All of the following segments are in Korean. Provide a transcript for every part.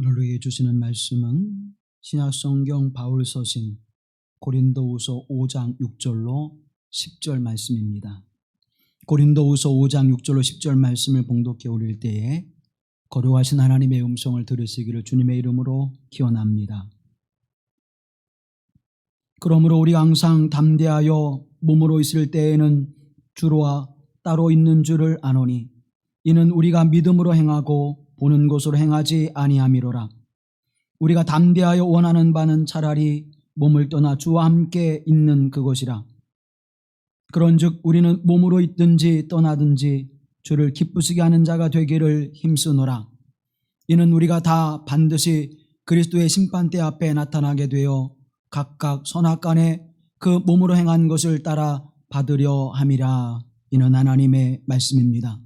오늘 우리에게 주시는 말씀은 신약성경 바울 서신 고린도후서 5장 6절로 10절 말씀입니다. 고린도후서 5장 6절로 10절 말씀을 봉독해 올릴 때에 거룩하신 하나님의 음성을 들으시기를 주님의 이름으로 기원합니다. 그러므로 우리가 항상 담대하여 몸으로 있을 때에는 주와 따로 있는 줄을 아노니 이는 우리가 믿음으로 행하고 보는 것으로 행하지 아니함이로라. 우리가 담대하여 원하는 바는 차라리 몸을 떠나 주와 함께 있는 그것이라. 그런즉 우리는 몸으로 있든지 떠나든지 주를 기쁘시게 하는 자가 되기를 힘쓰노라. 이는 우리가 다 반드시 그리스도의 심판대 앞에 나타나게 되어 각각 선악간에 그 몸으로 행한 것을 따라 받으려 함이라. 이는 하나님의 말씀입니다.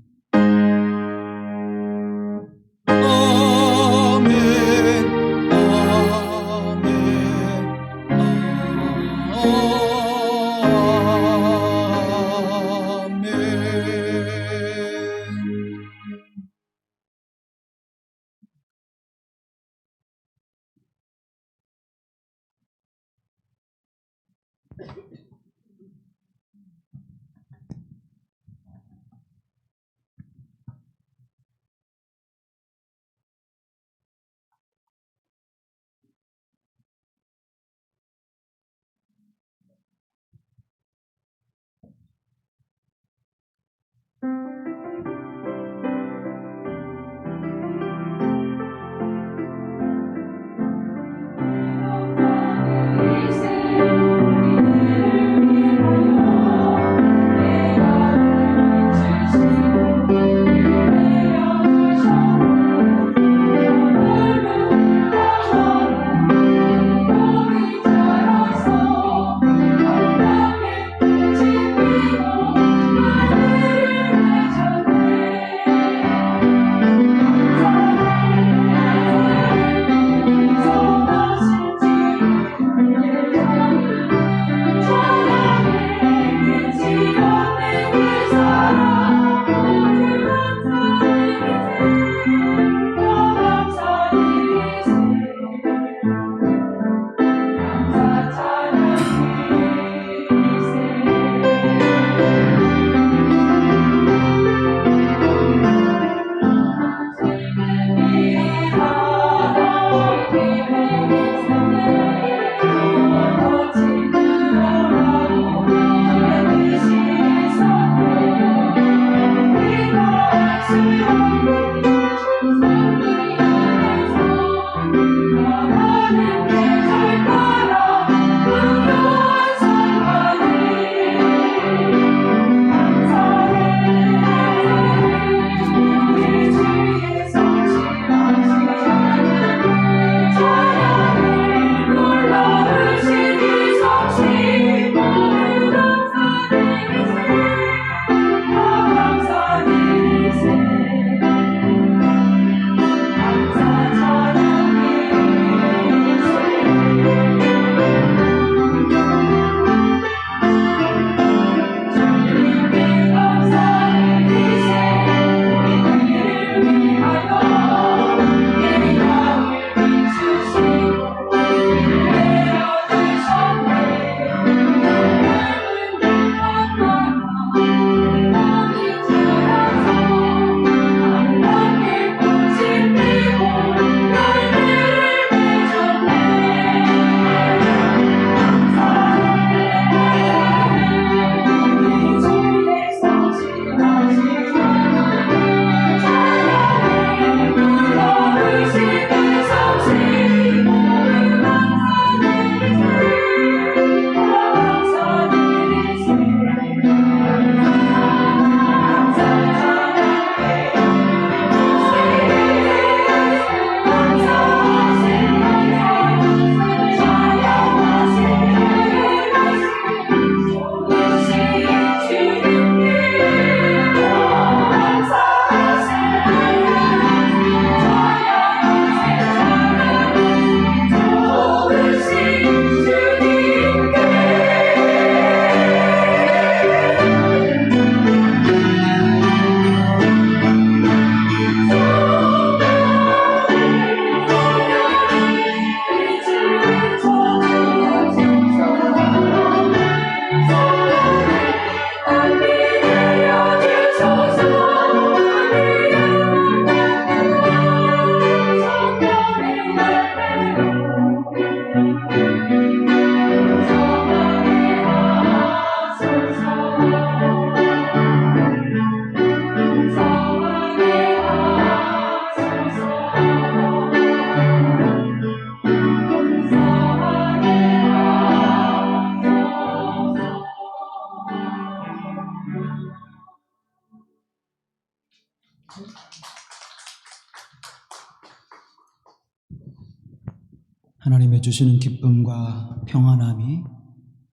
하나님의 주시는 기쁨과 평안함이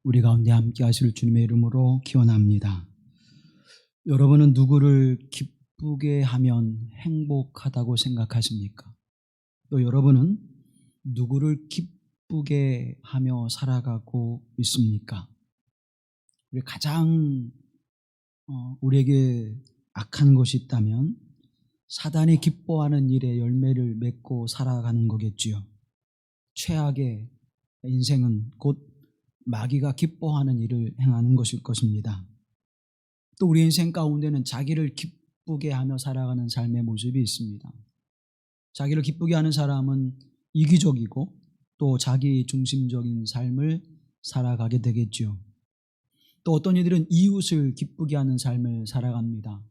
우리 가운데 함께 하실 주님의 이름으로 기원합니다. 여러분은 누구를 기쁘게 하면 행복하다고 생각하십니까? 또 여러분은 누구를 기쁘게 하며 살아가고 있습니까? 우리 가장 우리에게 악한 것이 있다면 사단이 기뻐하는 일에 열매를 맺고 살아가는 거겠지요. 최악의 인생은 곧 마귀가 기뻐하는 일을 행하는 것일 것입니다. 또 우리 인생 가운데는 자기를 기쁘게 하며 살아가는 삶의 모습이 있습니다. 자기를 기쁘게 하는 사람은 이기적이고 또 자기 중심적인 삶을 살아가게 되겠죠. 또 어떤 이들은 이웃을 기쁘게 하는 삶을 살아갑니다.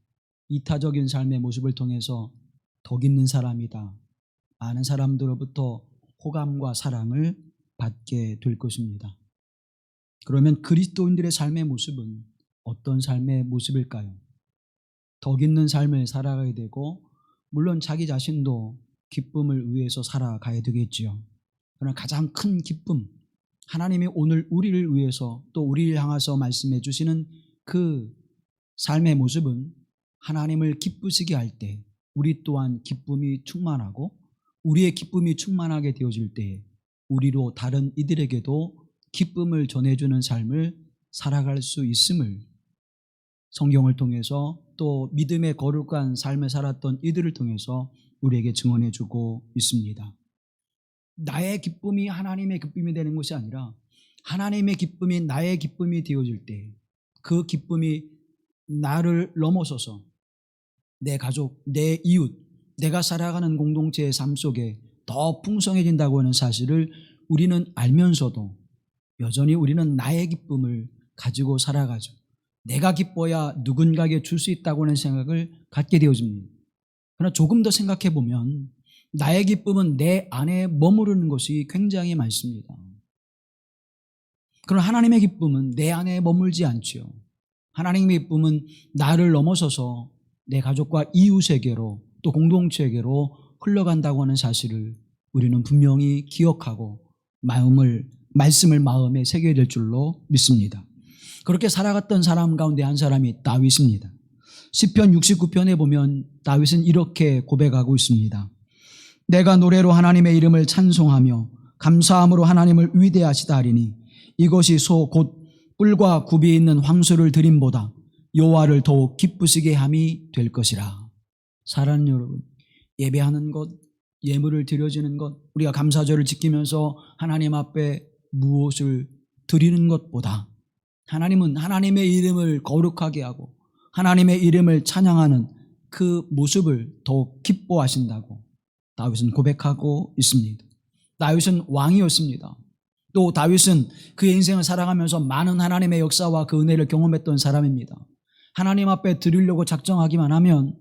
이타적인 삶의 모습을 통해서 덕 있는 사람이다, 많은 사람들로부터 호감과 사랑을 받게 될 것입니다. 그러면 그리스도인들의 삶의 모습은 어떤 삶의 모습일까요? 덕 있는 삶을 살아가야 되고 물론 자기 자신도 기쁨을 위해서 살아가야 되겠지요. 그러나 가장 큰 기쁨, 하나님이 오늘 우리를 위해서 또 우리를 향해서 말씀해 주시는 그 삶의 모습은 하나님을 기쁘시게 할 때 우리 또한 기쁨이 충만하고 우리의 기쁨이 충만하게 되어질 때 우리로 다른 이들에게도 기쁨을 전해주는 삶을 살아갈 수 있음을 성경을 통해서 또 믿음의 거룩한 삶을 살았던 이들을 통해서 우리에게 증언해 주고 있습니다. 나의 기쁨이 하나님의 기쁨이 되는 것이 아니라 하나님의 기쁨이 나의 기쁨이 되어질 때 그 기쁨이 나를 넘어서서 내 가족, 내 이웃, 내가 살아가는 공동체의 삶 속에 더 풍성해진다고 하는 사실을 우리는 알면서도 여전히 우리는 나의 기쁨을 가지고 살아가죠. 내가 기뻐야 누군가에게 줄 수 있다고 하는 생각을 갖게 되어집니다. 그러나 조금 더 생각해 보면 나의 기쁨은 내 안에 머무르는 것이 굉장히 많습니다. 그러나 하나님의 기쁨은 내 안에 머물지 않지요. 하나님의 기쁨은 나를 넘어서서 내 가족과 이웃에게로 또 공동체에게로 흘러간다고 하는 사실을 우리는 분명히 기억하고 말씀을 마음에 새겨야 될 줄로 믿습니다. 그렇게 살아갔던 사람 가운데 한 사람이 다윗입니다. 시편 69편에 보면 다윗은 이렇게 고백하고 있습니다. 내가 노래로 하나님의 이름을 찬송하며 감사함으로 하나님을 위대하시다 하리니 이것이 소 곧 뿔과 굽이 있는 황소를 드림보다 여호와를 더욱 기쁘시게 함이 될 것이라. 사랑하는 여러분, 예배하는 것, 예물을 드려지는 것, 우리가 감사절을 지키면서 하나님 앞에 무엇을 드리는 것보다 하나님은 하나님의 이름을 거룩하게 하고 하나님의 이름을 찬양하는 그 모습을 더욱 기뻐하신다고 다윗은 고백하고 있습니다. 다윗은 왕이었습니다. 또 다윗은 그의 인생을 살아가면서 많은 하나님의 역사와 그 은혜를 경험했던 사람입니다. 하나님 앞에 드리려고 작정하기만 하면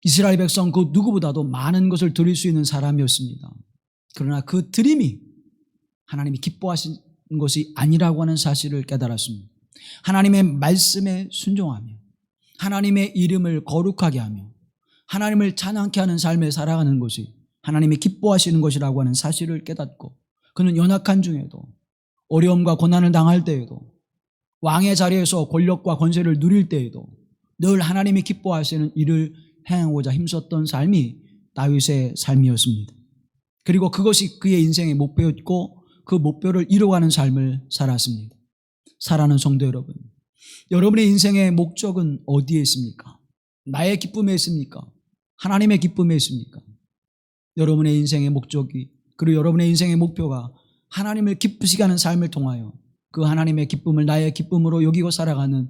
이스라엘 백성 그 누구보다도 많은 것을 드릴 수 있는 사람이었습니다. 그러나 그 드림이 하나님이 기뻐하신 것이 아니라고 하는 사실을 깨달았습니다. 하나님의 말씀에 순종하며 하나님의 이름을 거룩하게 하며 하나님을 찬양케 하는 삶을 살아가는 것이 하나님이 기뻐하시는 것이라고 하는 사실을 깨닫고 그는 연약한 중에도 어려움과 고난을 당할 때에도 왕의 자리에서 권력과 권세를 누릴 때에도 늘 하나님이 기뻐하시는 일을 행하고자 힘썼던 삶이 다윗의 삶이었습니다. 그리고 그것이 그의 인생의 목표였고 그 목표를 이루어가는 삶을 살았습니다. 사랑하는 성도 여러분, 여러분의 인생의 목적은 어디에 있습니까? 나의 기쁨에 있습니까? 하나님의 기쁨에 있습니까? 여러분의 인생의 목적이 그리고 여러분의 인생의 목표가 하나님을 기쁘시게 하는 삶을 통하여 그 하나님의 기쁨을 나의 기쁨으로 여기고 살아가는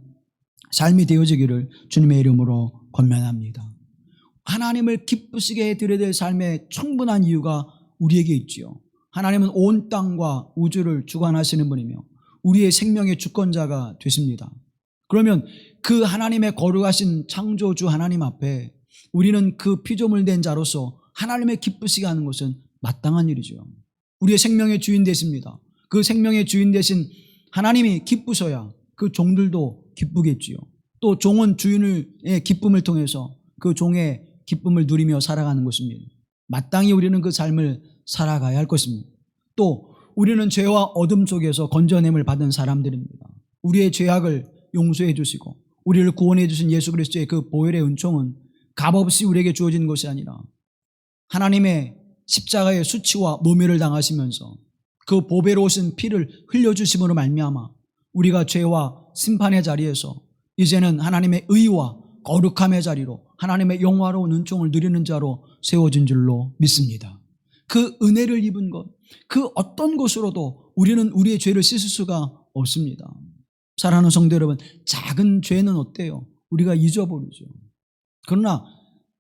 삶이 되어지기를 주님의 이름으로 권면합니다. 하나님을 기쁘시게 해드려야 될 삶의 충분한 이유가 우리에게 있지요. 하나님은 온 땅과 우주를 주관하시는 분이며 우리의 생명의 주권자가 되십니다. 그러면 그 하나님의 거룩하신 창조주 하나님 앞에 우리는 그 피조물 된 자로서 하나님의 기쁘시게 하는 것은 마땅한 일이죠. 우리의 생명의 주인 되십니다. 그 생명의 주인 되신 하나님이 기쁘셔야 그 종들도 기쁘겠지요. 또 종은 주인의 기쁨을 통해서 그 종의 기쁨을 누리며 살아가는 것입니다. 마땅히 우리는 그 삶을 살아가야 할 것입니다. 또 우리는 죄와 어둠 속에서 건져냄을 받은 사람들입니다. 우리의 죄악을 용서해 주시고 우리를 구원해 주신 예수 그리스도의 그 보혈의 은총은 값없이 우리에게 주어진 것이 아니라 하나님의 십자가의 수치와 모멸을 당하시면서 그 보배로우신 피를 흘려주심으로 말미암아 우리가 죄와 심판의 자리에서 이제는 하나님의 의와 거룩함의 자리로 하나님의 영화로운 은총을 누리는 자로 세워진 줄로 믿습니다. 그 은혜를 입은 것, 그 어떤 것으로도 우리는 우리의 죄를 씻을 수가 없습니다. 사랑하는 성도 여러분, 작은 죄는 어때요? 우리가 잊어버리죠. 그러나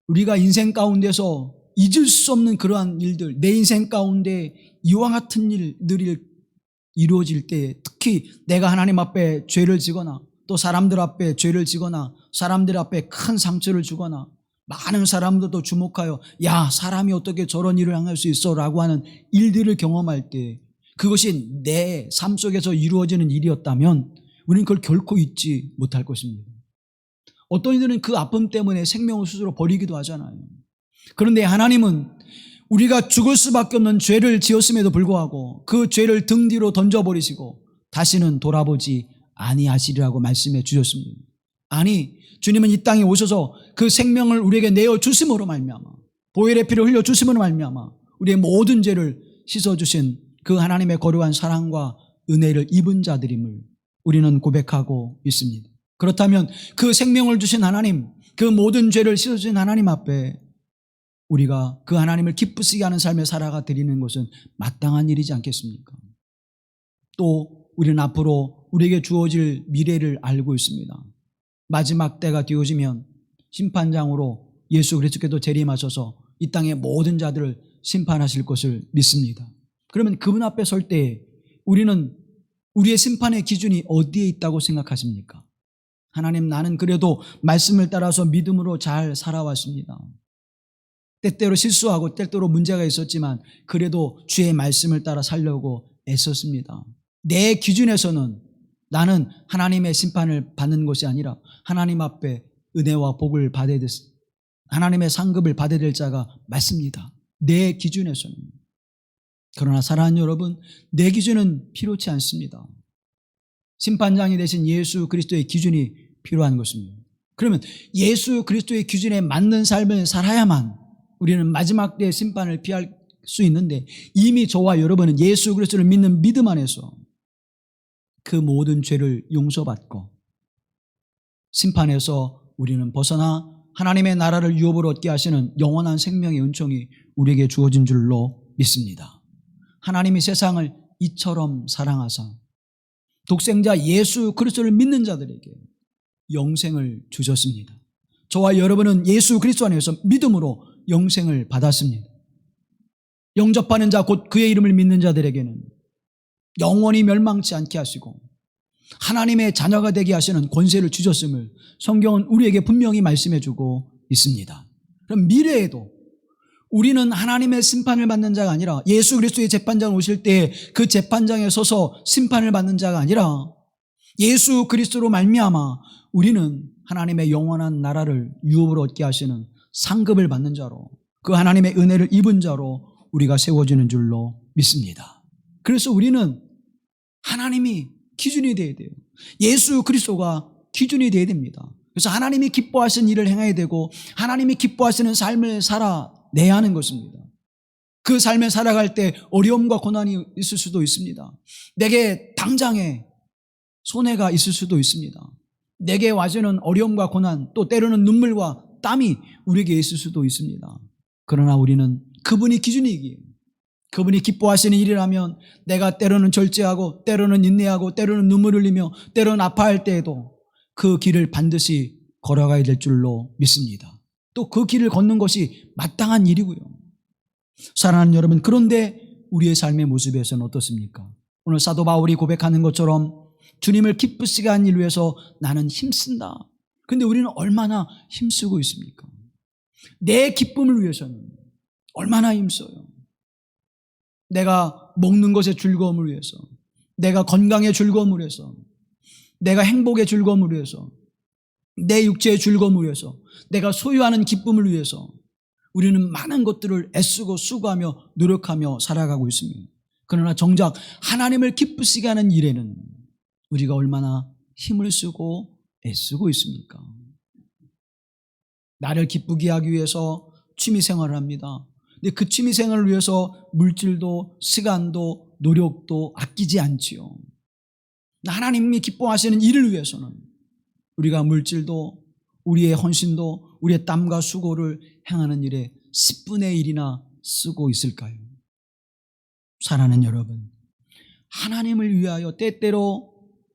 우리가 인생 가운데서 잊을 수 없는 그러한 일들, 내 인생 가운데 이와 같은 일들이 이루어질 때, 특히 내가 하나님 앞에 죄를 지거나 또 사람들 앞에 죄를 지거나 사람들 앞에 큰 상처를 주거나 많은 사람들도 주목하여 야, 사람이 어떻게 저런 일을 행할 수 있어 라고 하는 일들을 경험할 때 그것이 내 삶 속에서 이루어지는 일이었다면 우리는 그걸 결코 잊지 못할 것입니다. 어떤 이들은 그 아픔 때문에 생명을 스스로 버리기도 하잖아요. 그런데 하나님은 우리가 죽을 수밖에 없는 죄를 지었음에도 불구하고 그 죄를 등 뒤로 던져버리시고 다시는 돌아보지 아니하시리라고 말씀해 주셨습니다. 아니, 주님은 이 땅에 오셔서 그 생명을 우리에게 내어주심으로 말미암아 보혈의 피를 흘려주심으로 말미암아 우리의 모든 죄를 씻어주신 그 하나님의 거룩한 사랑과 은혜를 입은 자들임을 우리는 고백하고 있습니다. 그렇다면 그 생명을 주신 하나님, 그 모든 죄를 씻어주신 하나님 앞에 우리가 그 하나님을 기쁘시게 하는 삶을 살아가 드리는 것은 마땅한 일이지 않겠습니까? 또 우리는 앞으로 우리에게 주어질 미래를 알고 있습니다. 마지막 때가 되어지면 심판장으로 예수 그리스도께서 재림하셔서 이 땅의 모든 자들을 심판하실 것을 믿습니다. 그러면 그분 앞에 설 때 우리는 우리의 심판의 기준이 어디에 있다고 생각하십니까? 하나님, 나는 그래도 말씀을 따라서 믿음으로 잘 살아왔습니다. 때때로 실수하고 때때로 문제가 있었지만 그래도 주의 말씀을 따라 살려고 애썼습니다. 내 기준에서는 나는 하나님의 심판을 받는 것이 아니라 하나님 앞에 은혜와 복을 받아야 될, 하나님의 상급을 받아야 될 자가 맞습니다. 내 기준에서는. 그러나 사랑하는 여러분, 내 기준은 필요치 않습니다. 심판장이 되신 예수 그리스도의 기준이 필요한 것입니다. 그러면 예수 그리스도의 기준에 맞는 삶을 살아야만 우리는 마지막 때의 심판을 피할 수 있는데 이미 저와 여러분은 예수 그리스도를 믿는 믿음 안에서 그 모든 죄를 용서받고 심판에서 우리는 벗어나 하나님의 나라를 유업으로 얻게 하시는 영원한 생명의 은총이 우리에게 주어진 줄로 믿습니다. 하나님이 세상을 이처럼 사랑하사 독생자 예수 그리스도를 믿는 자들에게 영생을 주셨습니다. 저와 여러분은 예수 그리스도 안에서 믿음으로 영생을 받았습니다. 영접하는 자 곧 그의 이름을 믿는 자들에게는 영원히 멸망치 않게 하시고 하나님의 자녀가 되게 하시는 권세를 주셨음을 성경은 우리에게 분명히 말씀해 주고 있습니다. 그럼 미래에도 우리는 하나님의 심판을 받는 자가 아니라 예수 그리스도의 재판장 오실 때 그 재판장에 서서 심판을 받는 자가 아니라 예수 그리스도로 말미암아 우리는 하나님의 영원한 나라를 유업으로 얻게 하시는 상급을 받는 자로 그 하나님의 은혜를 입은 자로 우리가 세워지는 줄로 믿습니다. 그래서 우리는 하나님이 기준이 되어야 돼요. 예수 그리스도가 기준이 되어야 됩니다. 그래서 하나님이 기뻐하시는 일을 행해야 되고 하나님이 기뻐하시는 삶을 살아내야 하는 것입니다. 그 삶을 살아갈 때 어려움과 고난이 있을 수도 있습니다. 내게 당장에 손해가 있을 수도 있습니다. 내게 와주는 어려움과 고난, 또 때로는 눈물과 땀이 우리에게 있을 수도 있습니다. 그러나 우리는 그분이 기준이기에 그분이 기뻐하시는 일이라면 내가 때로는 절제하고 때로는 인내하고 때로는 눈물 흘리며 때로는 아파할 때에도 그 길을 반드시 걸어가야 될 줄로 믿습니다. 또 그 길을 걷는 것이 마땅한 일이고요. 사랑하는 여러분, 그런데 우리의 삶의 모습에서는 어떻습니까? 오늘 사도 바울이 고백하는 것처럼 주님을 기쁘시게 하는 일 위해서 나는 힘쓴다. 그런데 우리는 얼마나 힘쓰고 있습니까? 내 기쁨을 위해서는 얼마나 힘써요. 내가 먹는 것의 즐거움을 위해서, 내가 건강의 즐거움을 위해서, 내가 행복의 즐거움을 위해서, 내 육체의 즐거움을 위해서, 내가 소유하는 기쁨을 위해서 우리는 많은 것들을 애쓰고 수고하며 노력하며 살아가고 있습니다. 그러나 정작 하나님을 기쁘시게 하는 일에는 우리가 얼마나 힘을 쓰고 애쓰고 있습니까? 나를 기쁘게 하기 위해서 취미생활을 합니다. 근데 그 취미생활을 위해서 물질도 시간도 노력도 아끼지 않지요. 하나님이 기뻐하시는 일을 위해서는 우리가 물질도 우리의 헌신도 우리의 땀과 수고를 행하는 일에 10분의 1이나 쓰고 있을까요? 사랑하는 여러분, 하나님을 위하여 때때로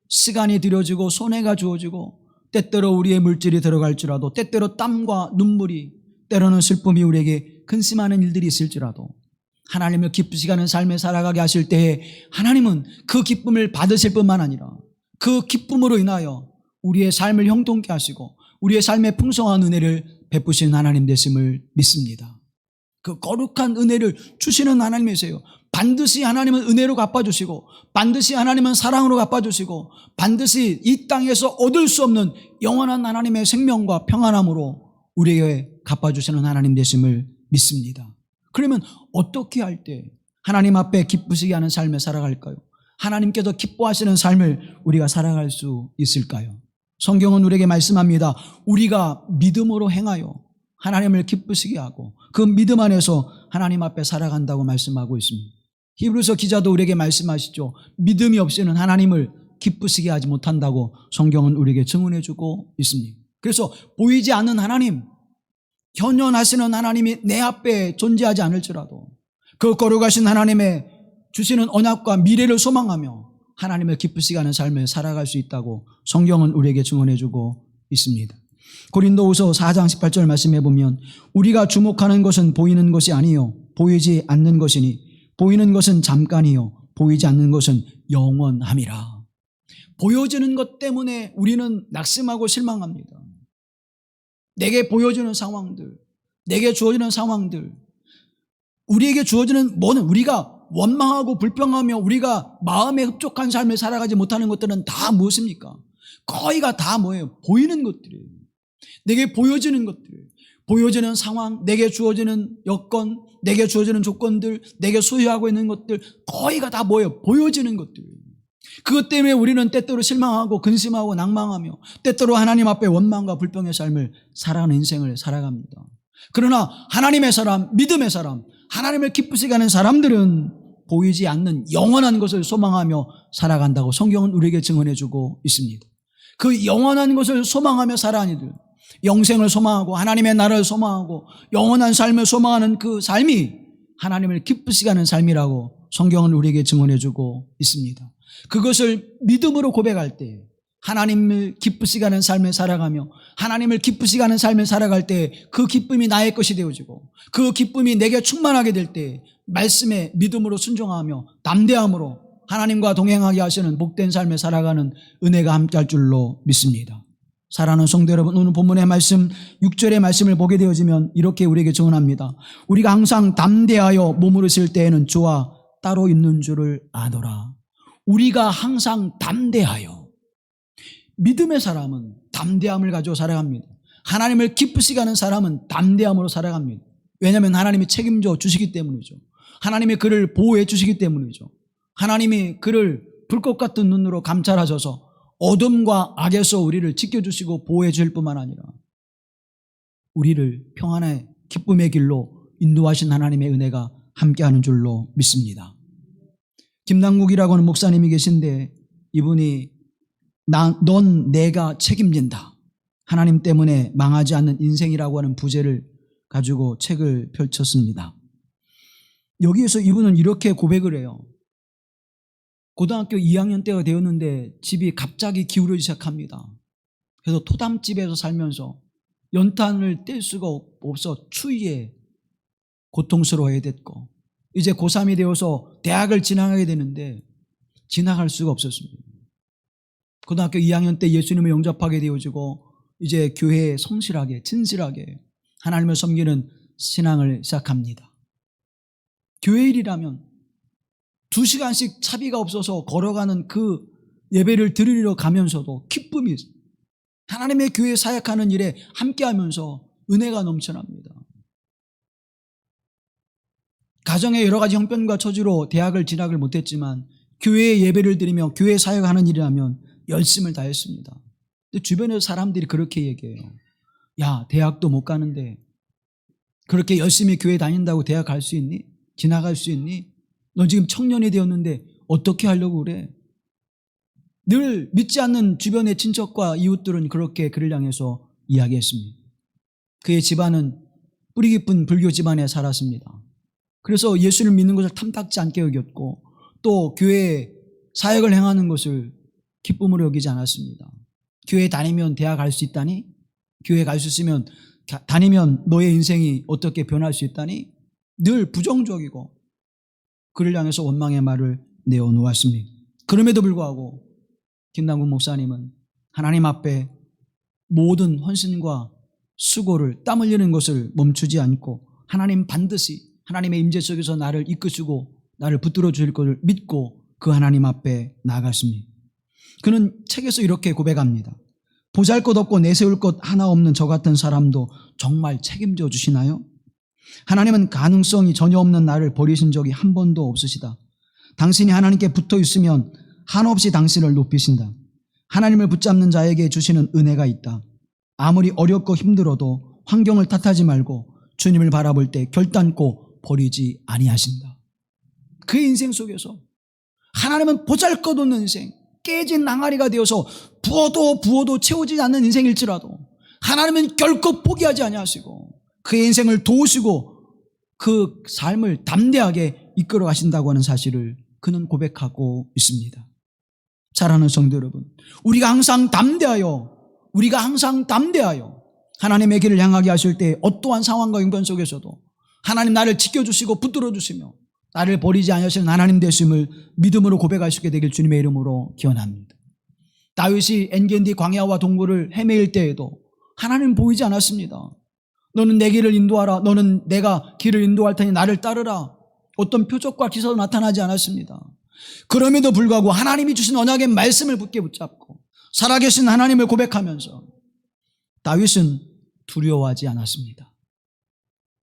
시간이 들여지고 손해가 주어지고 때때로 우리의 물질이 들어갈지라도 때때로 땀과 눈물이 때로는 슬픔이 우리에게 근심하는 일들이 있을지라도 하나님을 기쁘시게 하는 삶을 살아가게 하실 때에 하나님은 그 기쁨을 받으실 뿐만 아니라 그 기쁨으로 인하여 우리의 삶을 형통케 하시고 우리의 삶에 풍성한 은혜를 베푸시는 하나님 되심을 믿습니다. 그 거룩한 은혜를 주시는 하나님이세요. 반드시 하나님은 은혜로 갚아주시고 반드시 하나님은 사랑으로 갚아주시고 반드시 이 땅에서 얻을 수 없는 영원한 하나님의 생명과 평안함으로 우리에게 갚아주시는 하나님 되심을 믿습니다. 그러면 어떻게 할 때 하나님 앞에 기쁘시게 하는 삶을 살아갈까요? 하나님께서 기뻐하시는 삶을 우리가 살아갈 수 있을까요? 성경은 우리에게 말씀합니다. 우리가 믿음으로 행하여 하나님을 기쁘시게 하고 그 믿음 안에서 하나님 앞에 살아간다고 말씀하고 있습니다. 히브리서 기자도 우리에게 말씀하시죠. 믿음이 없이는 하나님을 기쁘시게 하지 못한다고 성경은 우리에게 증언해 주고 있습니다. 그래서 보이지 않는 하나님, 현존하시는 하나님이 내 앞에 존재하지 않을지라도 그 거룩하신 하나님의 주시는 언약과 미래를 소망하며 하나님을 기쁘시게 하는 삶을 살아갈 수 있다고 성경은 우리에게 증언해 주고 있습니다. 고린도후서 4장 18절 말씀해 보면 우리가 주목하는 것은 보이는 것이 아니요 보이지 않는 것이니 보이는 것은 잠깐이요 보이지 않는 것은 영원함이라. 보여지는 것 때문에 우리는 낙심하고 실망합니다. 내게 보여지는 상황들, 내게 주어지는 상황들, 우리에게 주어지는 뭐는 우리가 원망하고 불평하며 우리가 마음에 흡족한 삶을 살아가지 못하는 것들은 다 무엇입니까? 거의가 다 뭐예요? 보이는 것들이에요. 내게 보여지는 것들, 보여지는 상황, 내게 주어지는 여건, 내게 주어지는 조건들, 내게 소유하고 있는 것들 거의가 다 뭐예요? 보여지는 것들이에요. 그것 때문에 우리는 때때로 실망하고 근심하고 낭망하며 때때로 하나님 앞에 원망과 불평의 삶을 살아가는 인생을 살아갑니다. 그러나 하나님의 사람, 믿음의 사람, 하나님을 기쁘시게 하는 사람들은 보이지 않는 영원한 것을 소망하며 살아간다고 성경은 우리에게 증언해 주고 있습니다. 그 영원한 것을 소망하며 살아가는 이들, 영생을 소망하고 하나님의 나라를 소망하고 영원한 삶을 소망하는 그 삶이 하나님을 기쁘시게 하는 삶이라고 성경은 우리에게 증언해 주고 있습니다. 그것을 믿음으로 고백할 때 하나님을 기쁘시게 하는 삶을 살아가며 하나님을 기쁘시게 하는 삶을 살아갈 때 그 기쁨이 나의 것이 되어지고 그 기쁨이 내게 충만하게 될 때 말씀에 믿음으로 순종하며 담대함으로 하나님과 동행하게 하시는 복된 삶을 살아가는 은혜가 함께할 줄로 믿습니다. 사랑하는 성도 여러분, 오늘 본문의 말씀 6절의 말씀을 보게 되어지면 이렇게 우리에게 증언합니다. 우리가 항상 담대하여 몸으로 있을 때에는 주와 따로 있는 줄을 아노라. 우리가 항상 담대하여, 믿음의 사람은 담대함을 가지고 살아갑니다. 하나님을 기쁘시게 하는 사람은 담대함으로 살아갑니다. 왜냐하면 하나님이 책임져 주시기 때문이죠. 하나님이 그를 보호해 주시기 때문이죠. 하나님이 그를 불꽃 같은 눈으로 감찰하셔서 어둠과 악에서 우리를 지켜주시고 보호해 주실 뿐만 아니라 우리를 평안의 기쁨의 길로 인도하신 하나님의 은혜가 함께하는 줄로 믿습니다. 김남국이라고 하는 목사님이 계신데 이분이 넌 내가 책임진다. 하나님 때문에 망하지 않는 인생이라고 하는 부제를 가지고 책을 펼쳤습니다. 여기에서 이분은 이렇게 고백을 해요. 고등학교 2학년 때가 되었는데 집이 갑자기 기울어지기 시작합니다. 그래서 토담집에서 살면서 연탄을 뗄 수가 없어 추위에 고통스러워야 됐고 이제 고3이 되어서 대학을 진학하게 되는데 진학할 수가 없었습니다. 고등학교 2학년 때 예수님을 영접하게 되어지고 이제 교회에 성실하게 진실하게 하나님을 섬기는 신앙을 시작합니다. 교회 일이라면 2시간씩 차비가 없어서 걸어가는 그 예배를 드리러 가면서도 기쁨이 하나님의 교회 사역하는 일에 함께하면서 은혜가 넘쳐납니다. 가정의 여러 가지 형편과 처지로 대학을 진학을 못했지만 교회에 예배를 드리며 교회 사역하는 일이라면 열심을 다했습니다. 근데 주변에서 사람들이 그렇게 얘기해요. 야, 대학도 못 가는데 그렇게 열심히 교회 다닌다고 대학 갈 수 있니? 지나갈 수 있니? 너 지금 청년이 되었는데 어떻게 하려고 그래? 늘 믿지 않는 주변의 친척과 이웃들은 그렇게 그를 향해서 이야기했습니다. 그의 집안은 뿌리 깊은 불교 집안에 살았습니다. 그래서 예수를 믿는 것을 탐탁지 않게 여겼고 또 교회에 사역을 행하는 것을 기쁨으로 여기지 않았습니다. 교회 다니면 대학 갈 수 있다니? 교회 갈 수 있으면 다니면 너의 인생이 어떻게 변할 수 있다니? 늘 부정적이고 그를 향해서 원망의 말을 내어놓았습니다. 그럼에도 불구하고 김남국 목사님은 하나님 앞에 모든 헌신과 수고를 땀 흘리는 것을 멈추지 않고 하나님 반드시 하나님의 임재 속에서 나를 이끄시고 나를 붙들어 주실 것을 믿고 그 하나님 앞에 나아갔습니다. 그는 책에서 이렇게 고백합니다. 보잘것없고 내세울 것 하나 없는 저 같은 사람도 정말 책임져 주시나요? 하나님은 가능성이 전혀 없는 나를 버리신 적이 한 번도 없으시다. 당신이 하나님께 붙어 있으면 한없이 당신을 높이신다. 하나님을 붙잡는 자에게 주시는 은혜가 있다. 아무리 어렵고 힘들어도 환경을 탓하지 말고 주님을 바라볼 때 결단코 버리지 아니하신다. 그의 인생 속에서 하나님은 보잘것없는 인생, 깨진 낭아리가 되어서 부어도 채워지지 않는 인생일지라도 하나님은 결코 포기하지 아니하시고 그의 인생을 도우시고 그 삶을 담대하게 이끌어 가신다고 하는 사실을 그는 고백하고 있습니다. 사랑하는 성도 여러분, 우리가 항상 담대하여 하나님의 길을 향하게 하실 때 어떠한 상황과 형편 속에서도 하나님 나를 지켜주시고 붙들어 주시며 나를 버리지 않으시는 하나님 되심을 믿음으로 고백할 수 있게 되길 주님의 이름으로 기원합니다. 다윗이 엔게디 광야와 동굴을 헤매일 때에도 하나님 보이지 않았습니다. 너는 내 길을 인도하라. 너는 내가 길을 인도할 테니 나를 따르라. 어떤 표적과 기사도 나타나지 않았습니다. 그럼에도 불구하고 하나님이 주신 언약의 말씀을 굳게 붙잡고 살아계신 하나님을 고백하면서 다윗은 두려워하지 않았습니다.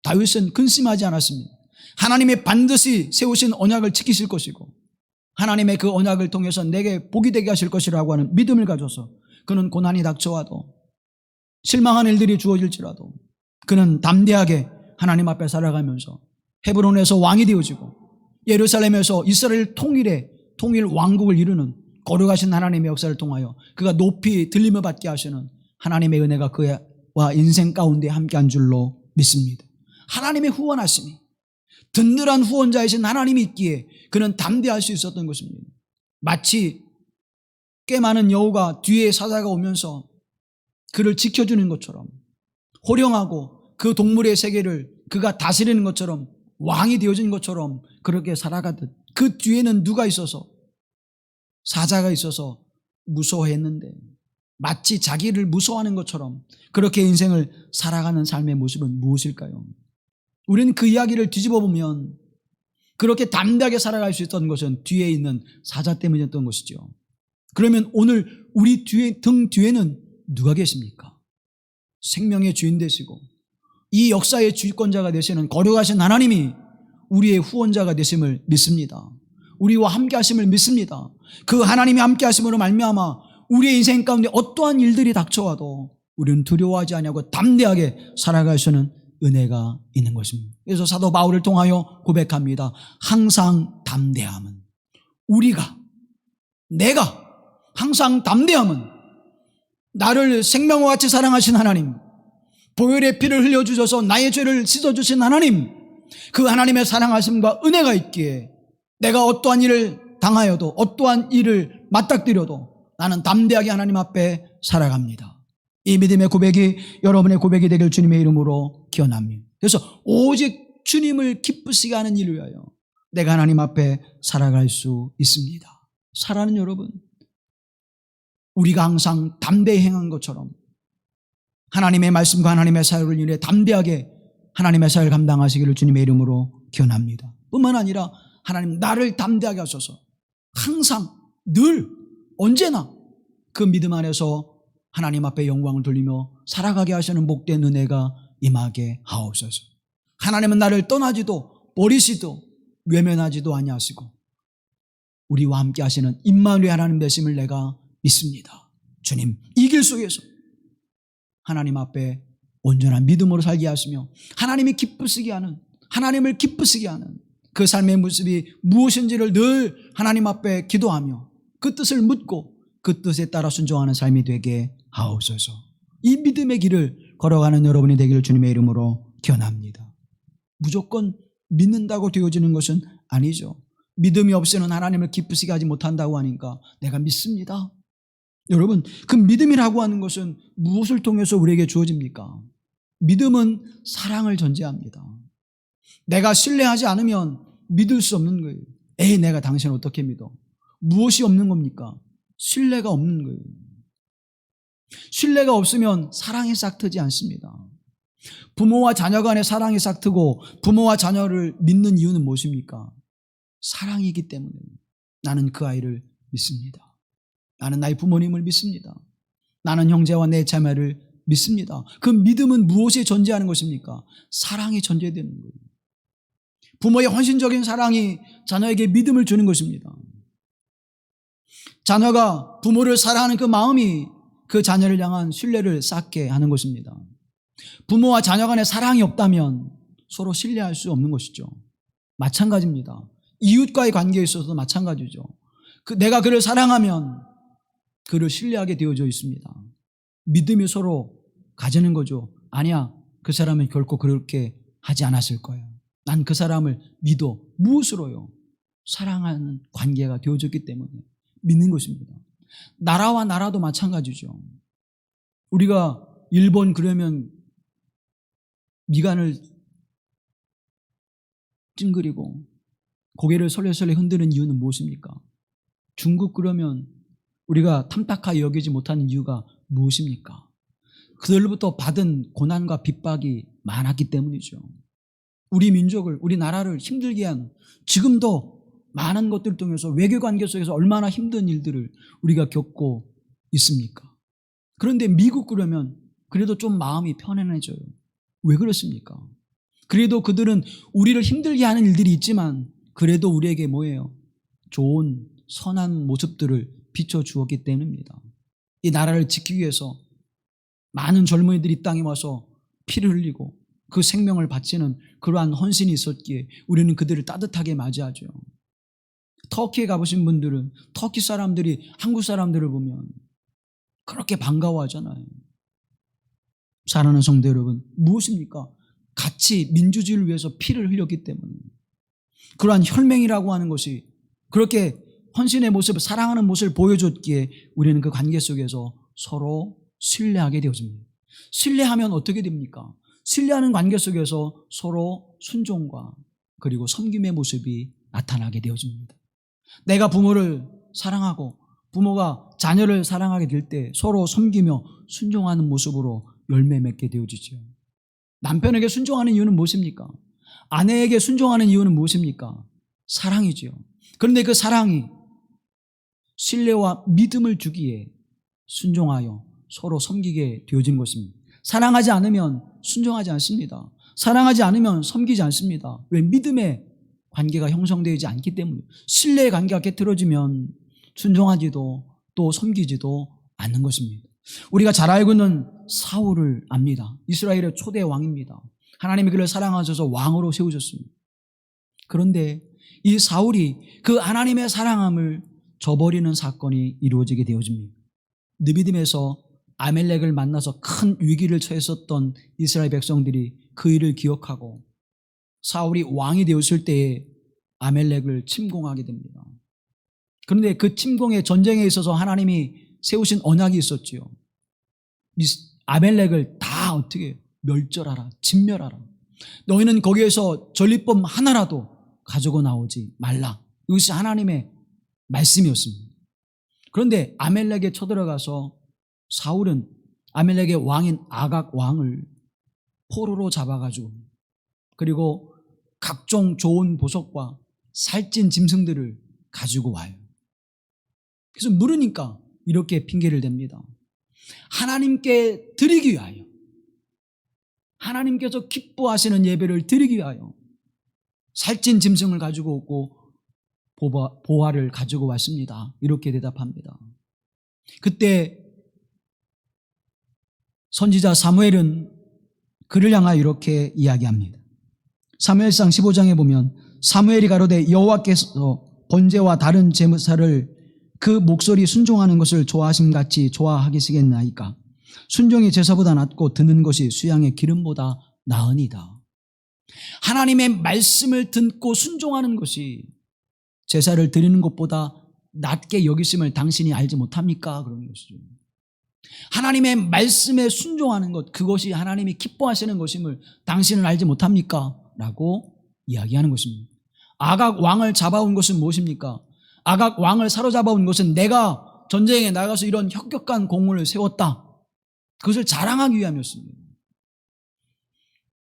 다윗은 근심하지 않았습니다. 하나님이 반드시 세우신 언약을 지키실 것이고 하나님의 그 언약을 통해서 내게 복이 되게 하실 것이라고 하는 믿음을 가져서 그는 고난이 닥쳐와도 실망한 일들이 주어질지라도 그는 담대하게 하나님 앞에 살아가면서 헤브론에서 왕이 되어지고 예루살렘에서 이스라엘 통일 왕국을 이루는 거룩하신 하나님의 역사를 통하여 그가 높이 들림을 받게 하시는 하나님의 은혜가 그와 인생 가운데 함께한 줄로 믿습니다. 하나님의 후원하심이 든든한 후원자이신 하나님이 있기에 그는 담대할 수 있었던 것입니다. 마치 꽤 많은 여우가 뒤에 사자가 오면서 그를 지켜주는 것처럼 호령하고 그 동물의 세계를 그가 다스리는 것처럼 왕이 되어진 것처럼 그렇게 살아가듯 그 뒤에는 누가 있어서 사자가 있어서 무서워했는데 마치 자기를 무서워하는 것처럼 그렇게 인생을 살아가는 삶의 모습은 무엇일까요? 우리는 그 이야기를 뒤집어 보면 그렇게 담대하게 살아갈 수 있었던 것은 뒤에 있는 사자 때문이었던 것이죠. 그러면 오늘 우리 등 뒤에는 누가 계십니까? 생명의 주인 되시고 이 역사의 주권자가 되시는 거룩하신 하나님이 우리의 후원자가 되심을 믿습니다. 우리와 함께 하심을 믿습니다. 그 하나님이 함께 하심으로 말미암아 우리의 인생 가운데 어떠한 일들이 닥쳐와도 우리는 두려워하지 아니하고 담대하게 살아갈 수 있는 은혜가 있는 것입니다. 그래서 사도 바울을 통하여 고백합니다. 항상 담대함은 내가 항상 담대함은 나를 생명과 같이 사랑하신 하나님, 보혈의 피를 흘려주셔서 나의 죄를 씻어주신 하나님, 그 하나님의 사랑하심과 은혜가 있기에 내가 어떠한 일을 당하여도 어떠한 일을 맞닥뜨려도 나는 담대하게 하나님 앞에 살아갑니다. 이 믿음의 고백이 여러분의 고백이 되길 주님의 이름으로 기원합니다. 그래서 오직 주님을 기쁘시게 하는 일을 위하여 내가 하나님 앞에 살아갈 수 있습니다. 사랑하는 여러분, 우리가 항상 담대히 행한 것처럼 하나님의 말씀과 하나님의 사역을 위해 담대하게 하나님의 사역을 감당하시기를 주님의 이름으로 기원합니다. 뿐만 아니라 하나님 나를 담대하게 하셔서 항상 늘 언제나 그 믿음 안에서 하나님 앞에 영광을 돌리며 살아가게 하시는 복된 은혜가 임하게 하옵소서. 하나님은 나를 떠나지도 버리시도 외면하지도 아니하시고 우리와 함께 하시는 임마누엘 하나님 되심을 내가 믿습니다. 주님, 이 길 속에서 하나님 앞에 온전한 믿음으로 살게 하시며 하나님이 기쁘시게 하는, 하나님을 기쁘시게 하는 그 삶의 모습이 무엇인지를 늘 하나님 앞에 기도하며 그 뜻을 묻고 그 뜻에 따라 순종하는 삶이 되게 하옵소서. 이 믿음의 길을 걸어가는 여러분이 되기를 주님의 이름으로 기원합니다. 무조건 믿는다고 되어지는 것은 아니죠. 믿음이 없이는 하나님을 기쁘시게 하지 못한다고 하니까 내가 믿습니다. 여러분, 그 믿음이라고 하는 것은 무엇을 통해서 우리에게 주어집니까? 믿음은 사랑을 전제합니다. 내가 신뢰하지 않으면 믿을 수 없는 거예요. 에이, 내가 당신을 어떻게 믿어? 무엇이 없는 겁니까? 신뢰가 없는 거예요. 신뢰가 없으면 사랑이 싹트지 않습니다. 부모와 자녀 간의 사랑이 싹트고 부모와 자녀를 믿는 이유는 무엇입니까? 사랑이기 때문에 나는 그 아이를 믿습니다. 나는 나의 부모님을 믿습니다. 나는 형제와 내 자매를 믿습니다. 그 믿음은 무엇에 전제하는 것입니까? 사랑이 전제되는 거예요. 부모의 헌신적인 사랑이 자녀에게 믿음을 주는 것입니다. 자녀가 부모를 사랑하는 그 마음이 그 자녀를 향한 신뢰를 쌓게 하는 것입니다. 부모와 자녀 간의 사랑이 없다면 서로 신뢰할 수 없는 것이죠. 마찬가지입니다. 이웃과의 관계에 있어서도 마찬가지죠. 내가 그를 사랑하면 그를 신뢰하게 되어져 있습니다. 믿음이 서로 가지는 거죠. 아니야, 그 사람은 결코 그렇게 하지 않았을 거예요. 난 그 사람을 믿어. 무엇으로요? 사랑하는 관계가 되어졌기 때문에 믿는 것입니다. 나라와 나라도 마찬가지죠. 우리가 일본 그러면 미간을 찡그리고 고개를 설레설레 흔드는 이유는 무엇입니까? 중국 그러면 우리가 탐탁하게 여기지 못하는 이유가 무엇입니까? 그들로부터 받은 고난과 핍박이 많았기 때문이죠. 우리 민족을, 우리 나라를 힘들게 한 지금도 많은 것들을 통해서 외교관계 속에서 얼마나 힘든 일들을 우리가 겪고 있습니까? 그런데 미국 그러면 그래도 좀 마음이 편안해져요. 왜 그렇습니까? 그래도 그들은 우리를 힘들게 하는 일들이 있지만 그래도 우리에게 뭐예요? 좋은 선한 모습들을 비춰주었기 때문입니다. 이 나라를 지키기 위해서 많은 젊은이들이 이 땅에 와서 피를 흘리고 그 생명을 바치는 그러한 헌신이 있었기에 우리는 그들을 따뜻하게 맞이하죠. 터키에 가보신 분들은 터키 사람들이 한국 사람들을 보면 그렇게 반가워하잖아요. 사랑하는 성도 여러분, 무엇입니까? 같이 민주주의를 위해서 피를 흘렸기 때문에 그러한 혈맹이라고 하는 것이 그렇게 헌신의 모습, 사랑하는 모습을 보여줬기에 우리는 그 관계 속에서 서로 신뢰하게 되어집니다. 신뢰하면 어떻게 됩니까? 신뢰하는 관계 속에서 서로 순종과 그리고 섬김의 모습이 나타나게 되어집니다. 내가 부모를 사랑하고 부모가 자녀를 사랑하게 될 때 서로 섬기며 순종하는 모습으로 열매 맺게 되어지죠. 남편에게 순종하는 이유는 무엇입니까? 아내에게 순종하는 이유는 무엇입니까? 사랑이죠. 그런데 그 사랑이 신뢰와 믿음을 주기에 순종하여 서로 섬기게 되어진 것입니다. 사랑하지 않으면 순종하지 않습니다. 사랑하지 않으면 섬기지 않습니다. 왜? 믿음의 관계가 형성되지 않기 때문에. 신뢰의 관계가 깨트려지면 순종하지도 또 섬기지도 않는 것입니다. 우리가 잘 알고 있는 사울을 압니다. 이스라엘의 초대 왕입니다. 하나님이 그를 사랑하셔서 왕으로 세우셨습니다. 그런데 이 사울이 그 하나님의 사랑함을 저버리는 사건이 이루어지게 되어집니다. 느비딤에서 아멜렉을 만나서 큰 위기를 처했었던 이스라엘 백성들이 그 일을 기억하고 사울이 왕이 되었을 때에 아멜렉을 침공하게 됩니다. 그런데 그 침공의 전쟁에 있어서 하나님이 세우신 언약이 있었지요. 아멜렉을 다 어떻게 멸절하라, 진멸하라. 너희는 거기에서 전리품 하나라도 가지고 나오지 말라. 이것이 하나님의 말씀이었습니다. 그런데 아멜렉에 쳐들어가서 사울은 아멜렉의 왕인 아각 왕을 포로로 잡아가지고 그리고 각종 좋은 보석과 살찐 짐승들을 가지고 와요. 그래서 물으니까 이렇게 핑계를 댑니다. 하나님께 드리기 위하여, 하나님께서 기뻐하시는 예배를 드리기 위하여 살찐 짐승을 가지고 오고 보화를 가지고 왔습니다. 이렇게 대답합니다. 그때 선지자 사무엘은 그를 향하여 이렇게 이야기합니다. 사무엘상 15장에 보면 사무엘이 가로되 여호와께서 번제와 다른 제사를 그 목소리 순종하는 것을 좋아하심같이 좋아하시겠나이까. 순종이 제사보다 낫고 듣는 것이 수양의 기름보다 나으니이다. 하나님의 말씀을 듣고 순종하는 것이 제사를 드리는 것보다 낫게 여기심을 당신이 알지 못합니까? 그런 것이죠. 하나님의 말씀에 순종하는 것, 그것이 하나님이 기뻐하시는 것임을 당신은 알지 못합니까? 라고 이야기하는 것입니다. 아각 왕을 잡아온 것은 무엇입니까? 아각 왕을 사로잡아온 것은 내가 전쟁에 나가서 이런 혁혁한 공을 세웠다, 그것을 자랑하기 위함이었습니다.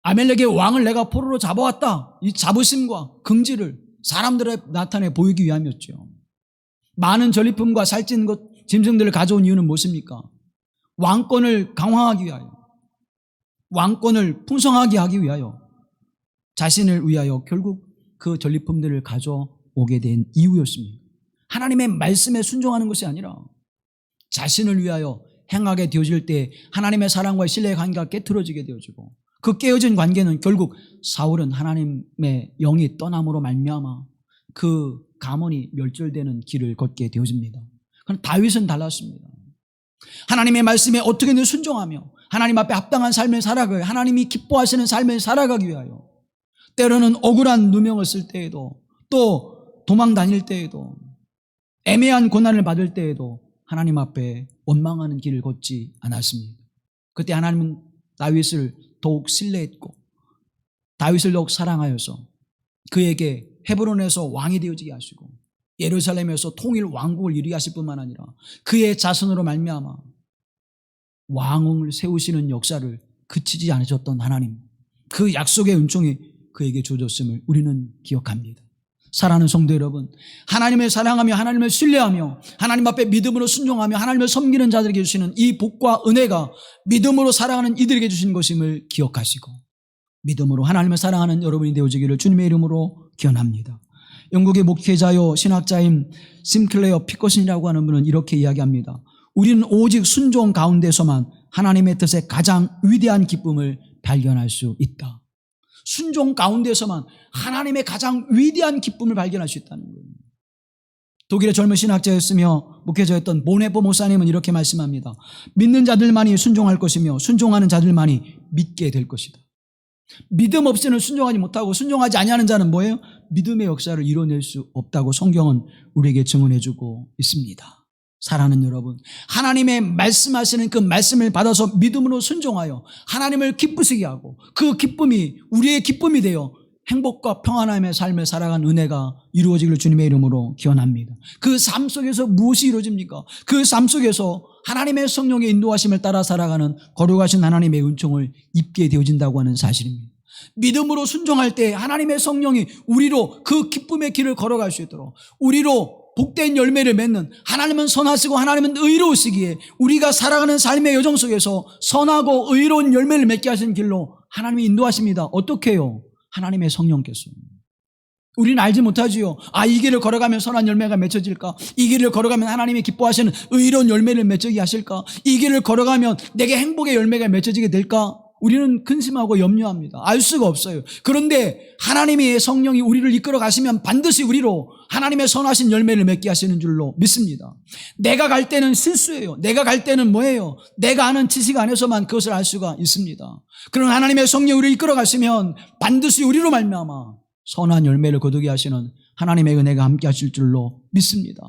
아멜렉의 왕을 내가 포로로 잡아왔다, 이 자부심과 긍지를 사람들에 나타내 보이기 위함이었죠. 많은 전리품과 살찐 것, 짐승들을 가져온 이유는 무엇입니까? 왕권을 강화하기 위하여, 왕권을 풍성하게 하기 위하여, 자신을 위하여 결국 그 전리품들을 가져오게 된 이유였습니다. 하나님의 말씀에 순종하는 것이 아니라 자신을 위하여 행하게 되어질 때 하나님의 사랑과의 신뢰의 관계가 깨트려지게 되어지고, 그 깨어진 관계는 결국 사울은 하나님의 영이 떠남으로 말미암아 그 가문이 멸절되는 길을 걷게 되어집니다. 그러나 다윗은 달랐습니다. 하나님의 말씀에 어떻게든 순종하며 하나님 앞에 합당한 삶을 살아가기, 하나님이 기뻐하시는 삶을 살아가기 위하여 때로는 억울한 누명을 쓸 때에도, 또 도망 다닐 때에도, 애매한 고난을 받을 때에도 하나님 앞에 원망하는 길을 걷지 않았습니다. 그때 하나님은 다윗을 더욱 신뢰했고 다윗을 더욱 사랑하여서 그에게 헤브론에서 왕이 되어지게 하시고 예루살렘에서 통일 왕국을 이루게 하실 뿐만 아니라 그의 자손으로 말미암아 왕을 세우시는 역사를 그치지 않으셨던 하나님, 그 약속의 은총이 그에게 주어졌음을 우리는 기억합니다. 사랑하는 성도 여러분, 하나님을 사랑하며 하나님을 신뢰하며 하나님 앞에 믿음으로 순종하며 하나님을 섬기는 자들에게 주시는 이 복과 은혜가 믿음으로 살아가는 이들에게 주신 것임을 기억하시고 믿음으로 하나님을 사랑하는 여러분이 되어지기를 주님의 이름으로 기원합니다. 영국의 목회자요 신학자인 심클레어 피커슨이라고 하는 분은 이렇게 이야기합니다. 우리는 오직 순종 가운데서만 하나님의 뜻의 가장 위대한 기쁨을 발견할 수 있다. 순종 가운데서만 하나님의 가장 위대한 기쁨을 발견할 수 있다는 거예요. 독일의 젊은 신학자였으며 목회자였던 보네포 목사님은 이렇게 말씀합니다. 믿는 자들만이 순종할 것이며 순종하는 자들만이 믿게 될 것이다. 믿음 없이는 순종하지 못하고 순종하지 아니하는 자는 뭐예요? 믿음의 역사를 이뤄낼 수 없다고 성경은 우리에게 증언해주고 있습니다. 사랑하는 여러분, 하나님의 말씀하시는 그 말씀을 받아서 믿음으로 순종하여 하나님을 기쁘시게 하고 그 기쁨이 우리의 기쁨이 되어 행복과 평안함의 삶을 살아가는 은혜가 이루어지기를 주님의 이름으로 기원합니다. 그 삶 속에서 무엇이 이루어집니까? 그 삶 속에서 하나님의 성령의 인도하심을 따라 살아가는 거룩하신 하나님의 은총을 입게 되어진다고 하는 사실입니다. 믿음으로 순종할 때 하나님의 성령이 우리로 그 기쁨의 길을 걸어갈 수 있도록, 우리로 복된 열매를 맺는, 하나님은 선하시고 하나님은 의로우시기에 우리가 살아가는 삶의 여정 속에서 선하고 의로운 열매를 맺게 하시는 길로 하나님이 인도하십니다. 어떻게 해요? 하나님의 성령께서. 우리는 알지 못하지요. 이 길을 걸어가면 선한 열매가 맺혀질까? 이 길을 걸어가면 하나님이 기뻐하시는 의로운 열매를 맺게 하실까? 이 길을 걸어가면 내게 행복의 열매가 맺혀지게 될까? 우리는 근심하고 염려합니다. 알 수가 없어요. 그런데 하나님의 성령이 우리를 이끌어 가시면 반드시 우리로 하나님의 선하신 열매를 맺게 하시는 줄로 믿습니다. 내가 갈 때는 실수예요. 내가 갈 때는 뭐예요? 내가 아는 지식 안에서만 그것을 알 수가 있습니다. 그런 하나님의 성령이 우리를 이끌어 가시면 반드시 우리로 말미암아 선한 열매를 거두게 하시는 하나님의 은혜가 함께 하실 줄로 믿습니다.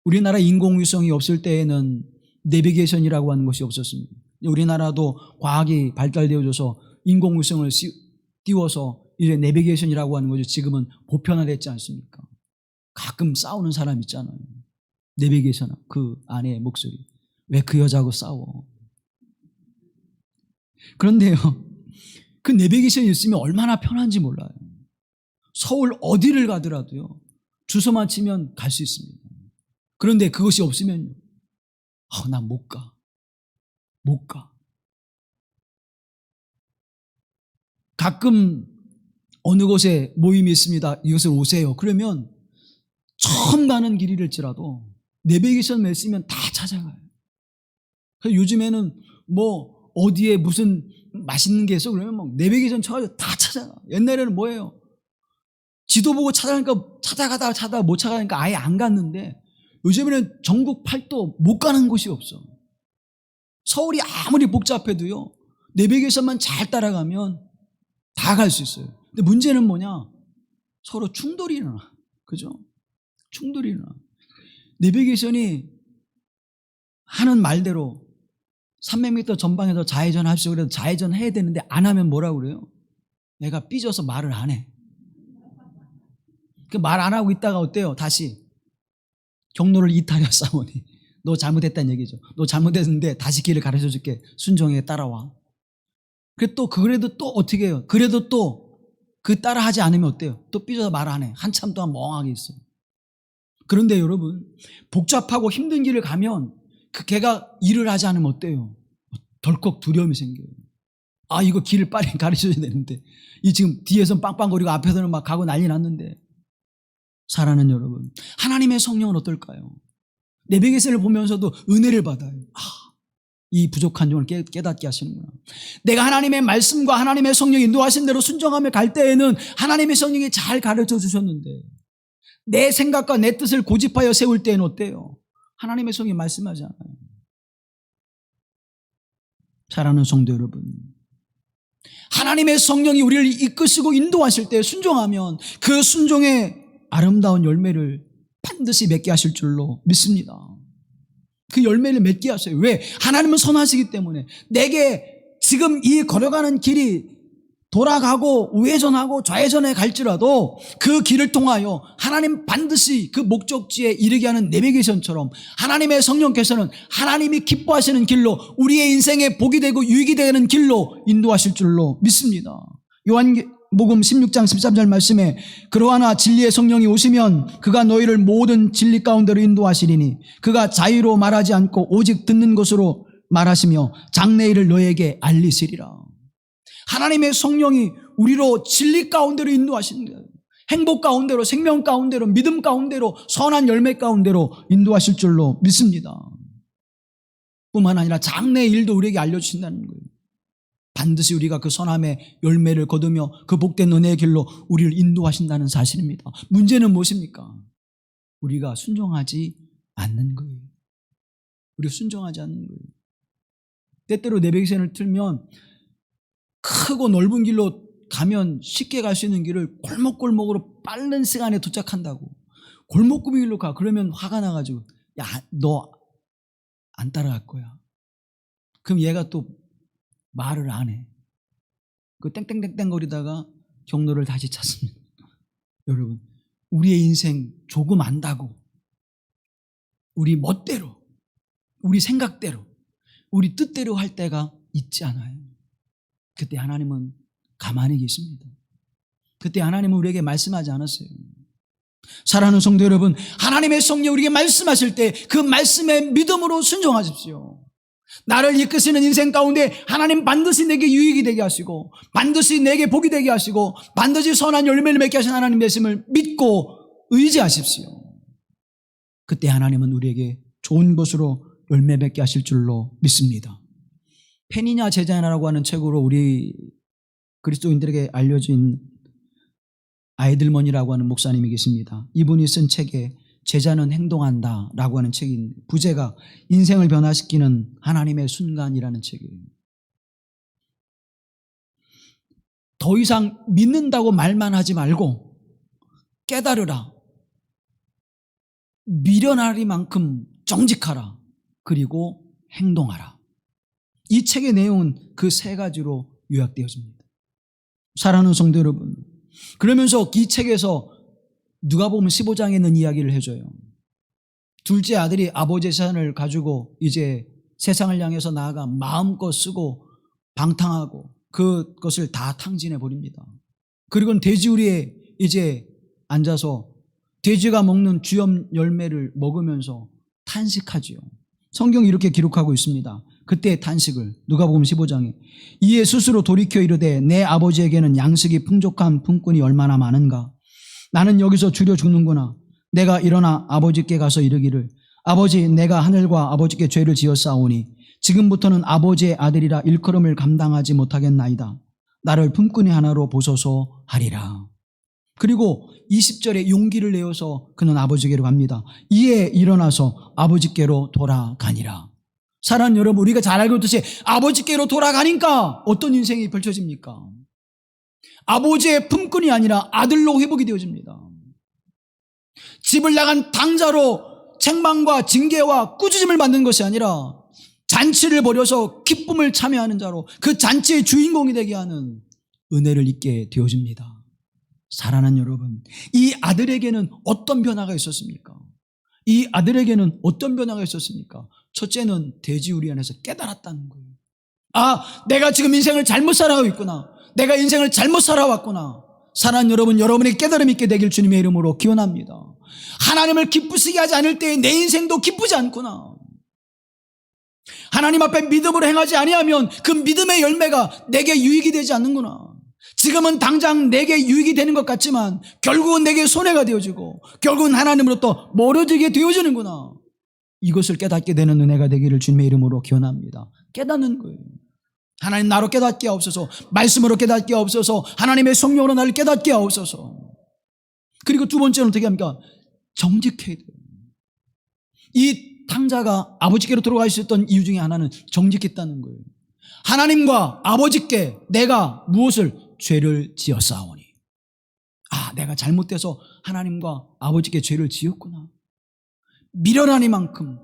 우리나라 인공위성이 없을 때에는 내비게이션이라고 하는 것이 없었습니다. 우리나라도 과학이 발달되어져서 인공위성을 띄워서 이제 내비게이션이라고 하는 것이 지금은 보편화됐지 않습니까? 가끔 싸우는 사람 있잖아요. 내비게이션 그 아내의 목소리. 왜 그 여자하고 싸워? 그런데요, 그 내비게이션이 있으면 얼마나 편한지 몰라요. 서울 어디를 가더라도요, 주소만 치면 갈 수 있습니다. 그런데 그것이 없으면 난 못 가. 가끔 어느 곳에 모임이 있습니다. 이것을 오세요. 그러면 처음 가는 길이랄지라도 내비게이션만 있으면 다 찾아가요. 그래서 요즘에는 뭐 어디에 무슨 맛있는 게 있어 그러면 막 내비게이션 쳐가지고 다 찾아가. 옛날에는 뭐예요? 지도 보고 찾아가다가 못 찾아가니까 아예 안 갔는데 요즘에는 전국 팔도 못 가는 곳이 없어. 서울이 아무리 복잡해도요, 내비게이션만 잘 따라가면 다 갈 수 있어요. 근데 문제는 뭐냐? 서로 충돌이 일어나. 그죠? 충돌이 일어나. 내비게이션이 하는 말대로 300m 전방에서 좌회전 합시오. 그래도 좌회전 해야 되는데 안 하면 뭐라고 그래요? 내가 삐져서 말을 안 해. 그 말 안 하고 있다가 어때요? 다시 경로를 이탈해 사모니. 너 잘못했다는 얘기죠. 너 잘못했는데 다시 길을 가르쳐 줄게. 순종해 따라와. 그래도 또 어떻게 해요? 그래도 또 그 따라 하지 않으면 어때요? 또 삐져서 말 안 해. 한참 동안 멍하게 있어요. 그런데 여러분, 복잡하고 힘든 길을 가면 걔가 일을 하지 않으면 어때요? 덜컥 두려움이 생겨요. 아, 이거 길을 빨리 가르쳐줘야 되는데 이 지금 뒤에서는 빵빵거리고 앞에서는 막 가고 난리 났는데. 사랑하는 여러분, 하나님의 성령은 어떨까요? 내비게이션을 보면서도 은혜를 받아요. 이 부족한 점을 깨닫게 하시는구나. 내가 하나님의 말씀과 하나님의 성령이 인도하신 대로 순종하며 갈 때에는 하나님의 성령이 잘 가르쳐 주셨는데 내 생각과 내 뜻을 고집하여 세울 때에는 어때요? 하나님의 성령이 말씀하지 않아요. 사랑하는 성도 여러분, 하나님의 성령이 우리를 이끄시고 인도하실 때 순종하면 그 순종의 아름다운 열매를 반드시 맺게 하실 줄로 믿습니다. 그 열매를 맺게 하세요. 왜? 하나님은 선하시기 때문에. 내게 지금 이 걸어가는 길이 돌아가고 우회전하고 좌회전에 갈지라도 그 길을 통하여 하나님 반드시 그 목적지에 이르게 하는 내비게이션처럼 하나님의 성령께서는 하나님이 기뻐하시는 길로 우리의 인생에 복이 되고 유익이 되는 길로 인도하실 줄로 믿습니다. 요한복음 16장 13절 말씀에 그러하나 진리의 성령이 오시면 그가 너희를 모든 진리 가운데로 인도하시리니 그가 자유로 말하지 않고 오직 듣는 것으로 말하시며 장래일을 너희에게 알리시리라. 하나님의 성령이 우리로 진리 가운데로 인도하시는 거예요. 행복 가운데로, 생명 가운데로, 믿음 가운데로, 선한 열매 가운데로 인도하실 줄로 믿습니다. 뿐만 아니라 장래일도 우리에게 알려주신다는 거예요. 반드시 우리가 그 선함의 열매를 거두며 그 복된 은혜의 길로 우리를 인도하신다는 사실입니다. 문제는 무엇입니까? 우리가 순종하지 않는 거예요. 우리가 순종하지 않는 거예요. 때때로 내비게이션을 틀면 크고 넓은 길로 가면 쉽게 갈 수 있는 길을 골목골목으로 빠른 시간에 도착한다고. 골목구비 길로 가. 그러면 화가 나가지고 야, 너 안 따라갈 거야. 그럼 얘가 또 말을 안 해. 그 땡땡땡땡 거리다가 경로를 다시 찾습니다. 여러분, 우리의 인생 조금 안다고 우리 멋대로, 우리 생각대로, 우리 뜻대로 할 때가 있지 않아요. 그때 하나님은 가만히 계십니다. 그때 하나님은 우리에게 말씀하지 않았어요. 사랑하는 성도 여러분, 하나님의 성령 우리에게 말씀하실 때 그 말씀에 믿음으로 순종하십시오. 나를 이끄시는 인생 가운데 하나님 반드시 내게 유익이 되게 하시고 반드시 내게 복이 되게 하시고 반드시 선한 열매를 맺게 하신 하나님 말씀을 믿고 의지하십시오. 그때 하나님은 우리에게 좋은 것으로 열매 맺게 하실 줄로 믿습니다. 펜이냐 제자냐라고 하는 책으로 우리 그리스도인들에게 알려진 아이들머니라고 하는 목사님이 계십니다. 이분이 쓴 책에 제자는 행동한다 라고 하는 책인 부제가 인생을 변화시키는 하나님의 순간이라는 책이에요. 더 이상 믿는다고 말만 하지 말고 깨달으라, 미련하리만큼 정직하라, 그리고 행동하라. 이 책의 내용은 그 세 가지로 요약되어집니다. 사랑하는 성도 여러분, 그러면서 이 책에서 누가복음 15장에 있는 이야기를 해줘요. 둘째 아들이 아버지의 재산을 가지고 이제 세상을 향해서 나아가 마음껏 쓰고 방탕하고 그것을 다 탕진해 버립니다. 그리고는 돼지우리에 이제 앉아서 돼지가 먹는 주염 열매를 먹으면서 탄식하지요. 성경이 이렇게 기록하고 있습니다. 그때의 탄식을 누가복음 15장에 이에 스스로 돌이켜 이르되 내 아버지에게는 양식이 풍족한 품꾼이 얼마나 많은가. 나는 여기서 줄여 죽는구나. 내가 일어나 아버지께 가서 이르기를 아버지 내가 하늘과 아버지께 죄를 지었사오니 지금부터는 아버지의 아들이라 일컬음을 감당하지 못하겠나이다. 나를 품꾼이 하나로 보소서 하리라. 그리고 20절에 용기를 내어서 그는 아버지께로 갑니다. 이에 일어나서 아버지께로 돌아가니라. 사랑하는 여러분, 우리가 잘 알고 있듯이 아버지께로 돌아가니까 어떤 인생이 펼쳐집니까? 아버지의 품꾼이 아니라 아들로 회복이 되어집니다. 집을 나간 당자로 책망과 징계와 꾸짖음을 받는 것이 아니라 잔치를 벌여서 기쁨을 참여하는 자로 그 잔치의 주인공이 되게 하는 은혜를 입게 되어집니다. 사랑하는 여러분, 이 아들에게는 어떤 변화가 있었습니까? 이 아들에게는 어떤 변화가 있었습니까? 첫째는 돼지우리 안에서 깨달았다는 거예요. 아, 내가 지금 인생을 잘못 살아가고 있구나. 내가 인생을 잘못 살아왔구나. 사랑하는 여러분, 여러분의 깨달음이 있게 되길 주님의 이름으로 기원합니다. 하나님을 기쁘시게 하지 않을 때에 내 인생도 기쁘지 않구나. 하나님 앞에 믿음으로 행하지 아니하면 그 믿음의 열매가 내게 유익이 되지 않는구나. 지금은 당장 내게 유익이 되는 것 같지만 결국은 내게 손해가 되어지고 결국은 하나님으로부터 멀어지게 되어지는구나. 이것을 깨닫게 되는 은혜가 되기를 주님의 이름으로 기원합니다. 깨닫는 거예요. 하나님 나로 깨닫게 하옵소서. 말씀으로 깨닫게 하옵소서. 하나님의 성령으로 나를 깨닫게 하옵소서. 그리고 두 번째는 어떻게 합니까? 정직해야 돼요. 이 탕자가 아버지께로 돌아갈 수 있었던 이유 중에 하나는 정직했다는 거예요. 하나님과 아버지께 내가 무엇을 죄를 지었사오니. 아, 내가 잘못돼서 하나님과 아버지께 죄를 지었구나. 미련하니만큼,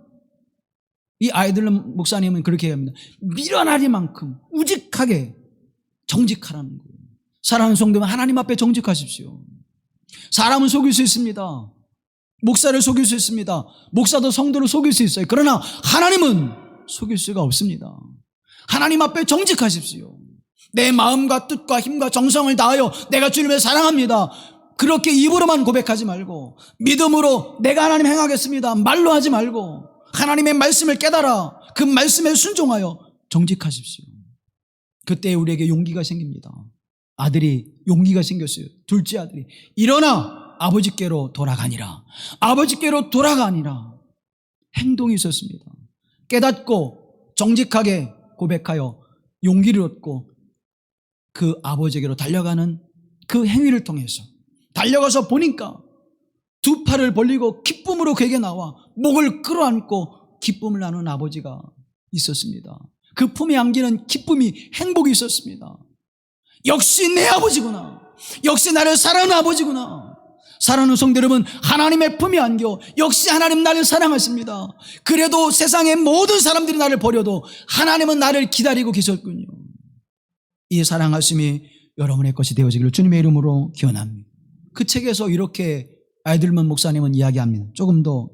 이 아이들 목사님은 그렇게 합니다. 미련하니만큼 우직하게 정직하라는 거예요. 사랑하는 성도는 하나님 앞에 정직하십시오. 사람은 속일 수 있습니다. 목사를 속일 수 있습니다. 목사도 성도를 속일 수 있어요. 그러나 하나님은 속일 수가 없습니다. 하나님 앞에 정직하십시오. 내 마음과 뜻과 힘과 정성을 다하여 내가 주님을 사랑합니다. 그렇게 입으로만 고백하지 말고 믿음으로 내가 하나님 행하겠습니다. 말로 하지 말고 하나님의 말씀을 깨달아 그 말씀에 순종하여 정직하십시오. 그때 우리에게 용기가 생깁니다. 아들이 용기가 생겼어요. 둘째 아들이 일어나 아버지께로 돌아가니라. 아버지께로 돌아가니라. 행동이 있었습니다. 깨닫고 정직하게 고백하여 용기를 얻고 그 아버지에게로 달려가는 그 행위를 통해서 달려가서 보니까 두 팔을 벌리고 기쁨으로 그에게 나와 목을 끌어안고 기쁨을 나누는 아버지가 있었습니다. 그 품에 안기는 기쁨이, 행복이 있었습니다. 역시 내 아버지구나. 역시 나를 사랑하는 아버지구나. 사랑하는 성도 여러분, 하나님의 품에 안겨 역시 하나님 나를 사랑하십니다. 그래도 세상의 모든 사람들이 나를 버려도 하나님은 나를 기다리고 계셨군요. 이 사랑하심이 여러분의 것이 되어지기를 주님의 이름으로 기원합니다. 그 책에서 이렇게 아이들만 목사님은 이야기합니다. 조금 더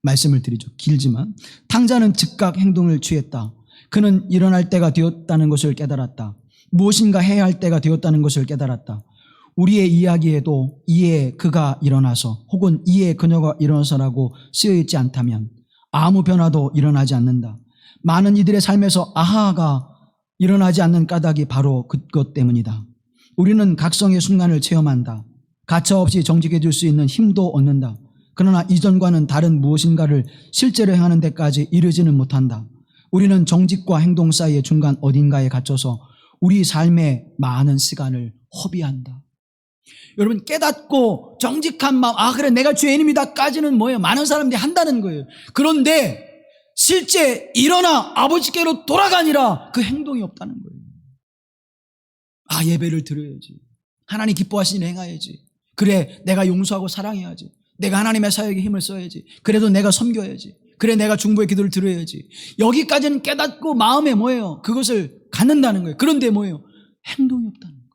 말씀을 드리죠. 길지만 탕자는 즉각 행동을 취했다. 그는 일어날 때가 되었다는 것을 깨달았다. 무엇인가 해야 할 때가 되었다는 것을 깨달았다. 우리의 이야기에도 이에 그가 일어나서 혹은 이에 그녀가 일어나서라고 쓰여있지 않다면 아무 변화도 일어나지 않는다. 많은 이들의 삶에서 아하가 일어나지 않는 까닭이 바로 그것 때문이다. 우리는 각성의 순간을 체험한다. 가차없이 정직해질 수 있는 힘도 얻는다. 그러나 이전과는 다른 무엇인가를 실제로 행하는 데까지 이르지는 못한다. 우리는 정직과 행동 사이의 중간 어딘가에 갇혀서 우리 삶의 많은 시간을 허비한다. 여러분, 깨닫고 정직한 마음, 아 그래 내가 죄인입니다 까지는 뭐예요? 많은 사람들이 한다는 거예요. 그런데 실제 일어나 아버지께로 돌아가니라 그 행동이 없다는 거예요. 아, 예배를 드려야지. 하나님 기뻐하시는 일 행해야지. 그래, 내가 용서하고 사랑해야지. 내가 하나님의 사역에 힘을 써야지. 그래도 내가 섬겨야지. 그래, 내가 중보의 기도를 들어야지. 여기까지는 깨닫고 마음에 뭐예요? 그것을 갖는다는 거예요. 그런데 뭐예요? 행동이 없다는 거예요.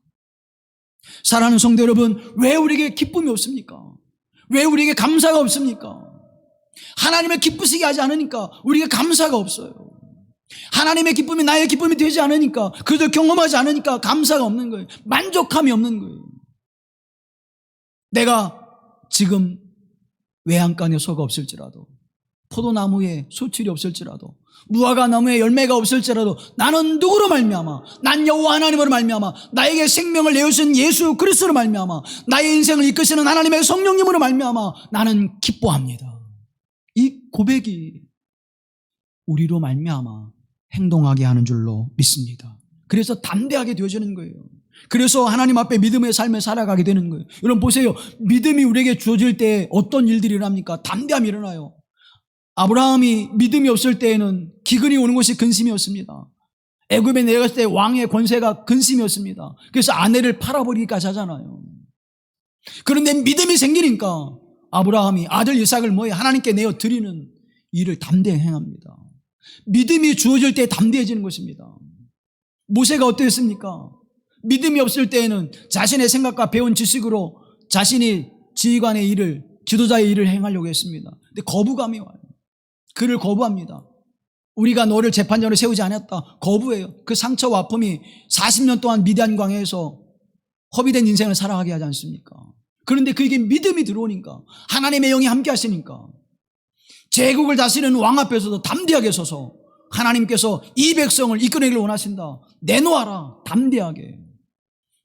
사랑하는 성도 여러분, 왜 우리에게 기쁨이 없습니까? 왜 우리에게 감사가 없습니까? 하나님의 기쁘시게 하지 않으니까 우리에게 감사가 없어요. 하나님의 기쁨이 나의 기쁨이 되지 않으니까, 그것을 경험하지 않으니까 감사가 없는 거예요. 만족함이 없는 거예요. 내가 지금 외양간에 소가 없을지라도 포도나무에 수출이 없을지라도, 무화과 나무에 열매가 없을지라도 나는 누구로 말미암아, 난 여호와 하나님으로 말미암아, 나에게 생명을 내어주신 예수 그리스도로 말미암아, 나의 인생을 이끄시는 하나님의 성령님으로 말미암아 나는 기뻐합니다. 이 고백이 우리로 말미암아 행동하게 하는 줄로 믿습니다. 그래서 담대하게 되어지는 거예요. 그래서 하나님 앞에 믿음의 삶을 살아가게 되는 거예요. 여러분 보세요. 믿음이 우리에게 주어질 때 어떤 일들이 일어납니까? 담대함이 일어나요. 아브라함이 믿음이 없을 때에는 기근이 오는 것이 근심이었습니다. 애굽에 내려갔을 때 왕의 권세가 근심이었습니다. 그래서 아내를 팔아버리기까지 하잖아요. 그런데 믿음이 생기니까 아브라함이 아들 이삭을 하나님께 내어 드리는 일을 담대히 행합니다. 믿음이 주어질 때 담대해지는 것입니다. 모세가 어땠습니까? 믿음이 없을 때에는 자신의 생각과 배운 지식으로 자신이 지휘관의 일을, 지도자의 일을 행하려고 했습니다. 근데 거부감이 와요. 그를 거부합니다. 우리가 너를 재판장으로 세우지 않았다. 거부해요. 그 상처와 아픔이 40년 동안 미디안 광야에서 허비된 인생을 살아가게 하지 않습니까? 그런데 그에게 믿음이 들어오니까, 하나님의 영이 함께 하시니까 제국을 다스리는 왕 앞에서도 담대하게 서서 하나님께서 이 백성을 이끌어내기를 원하신다. 내놓아라. 담대하게.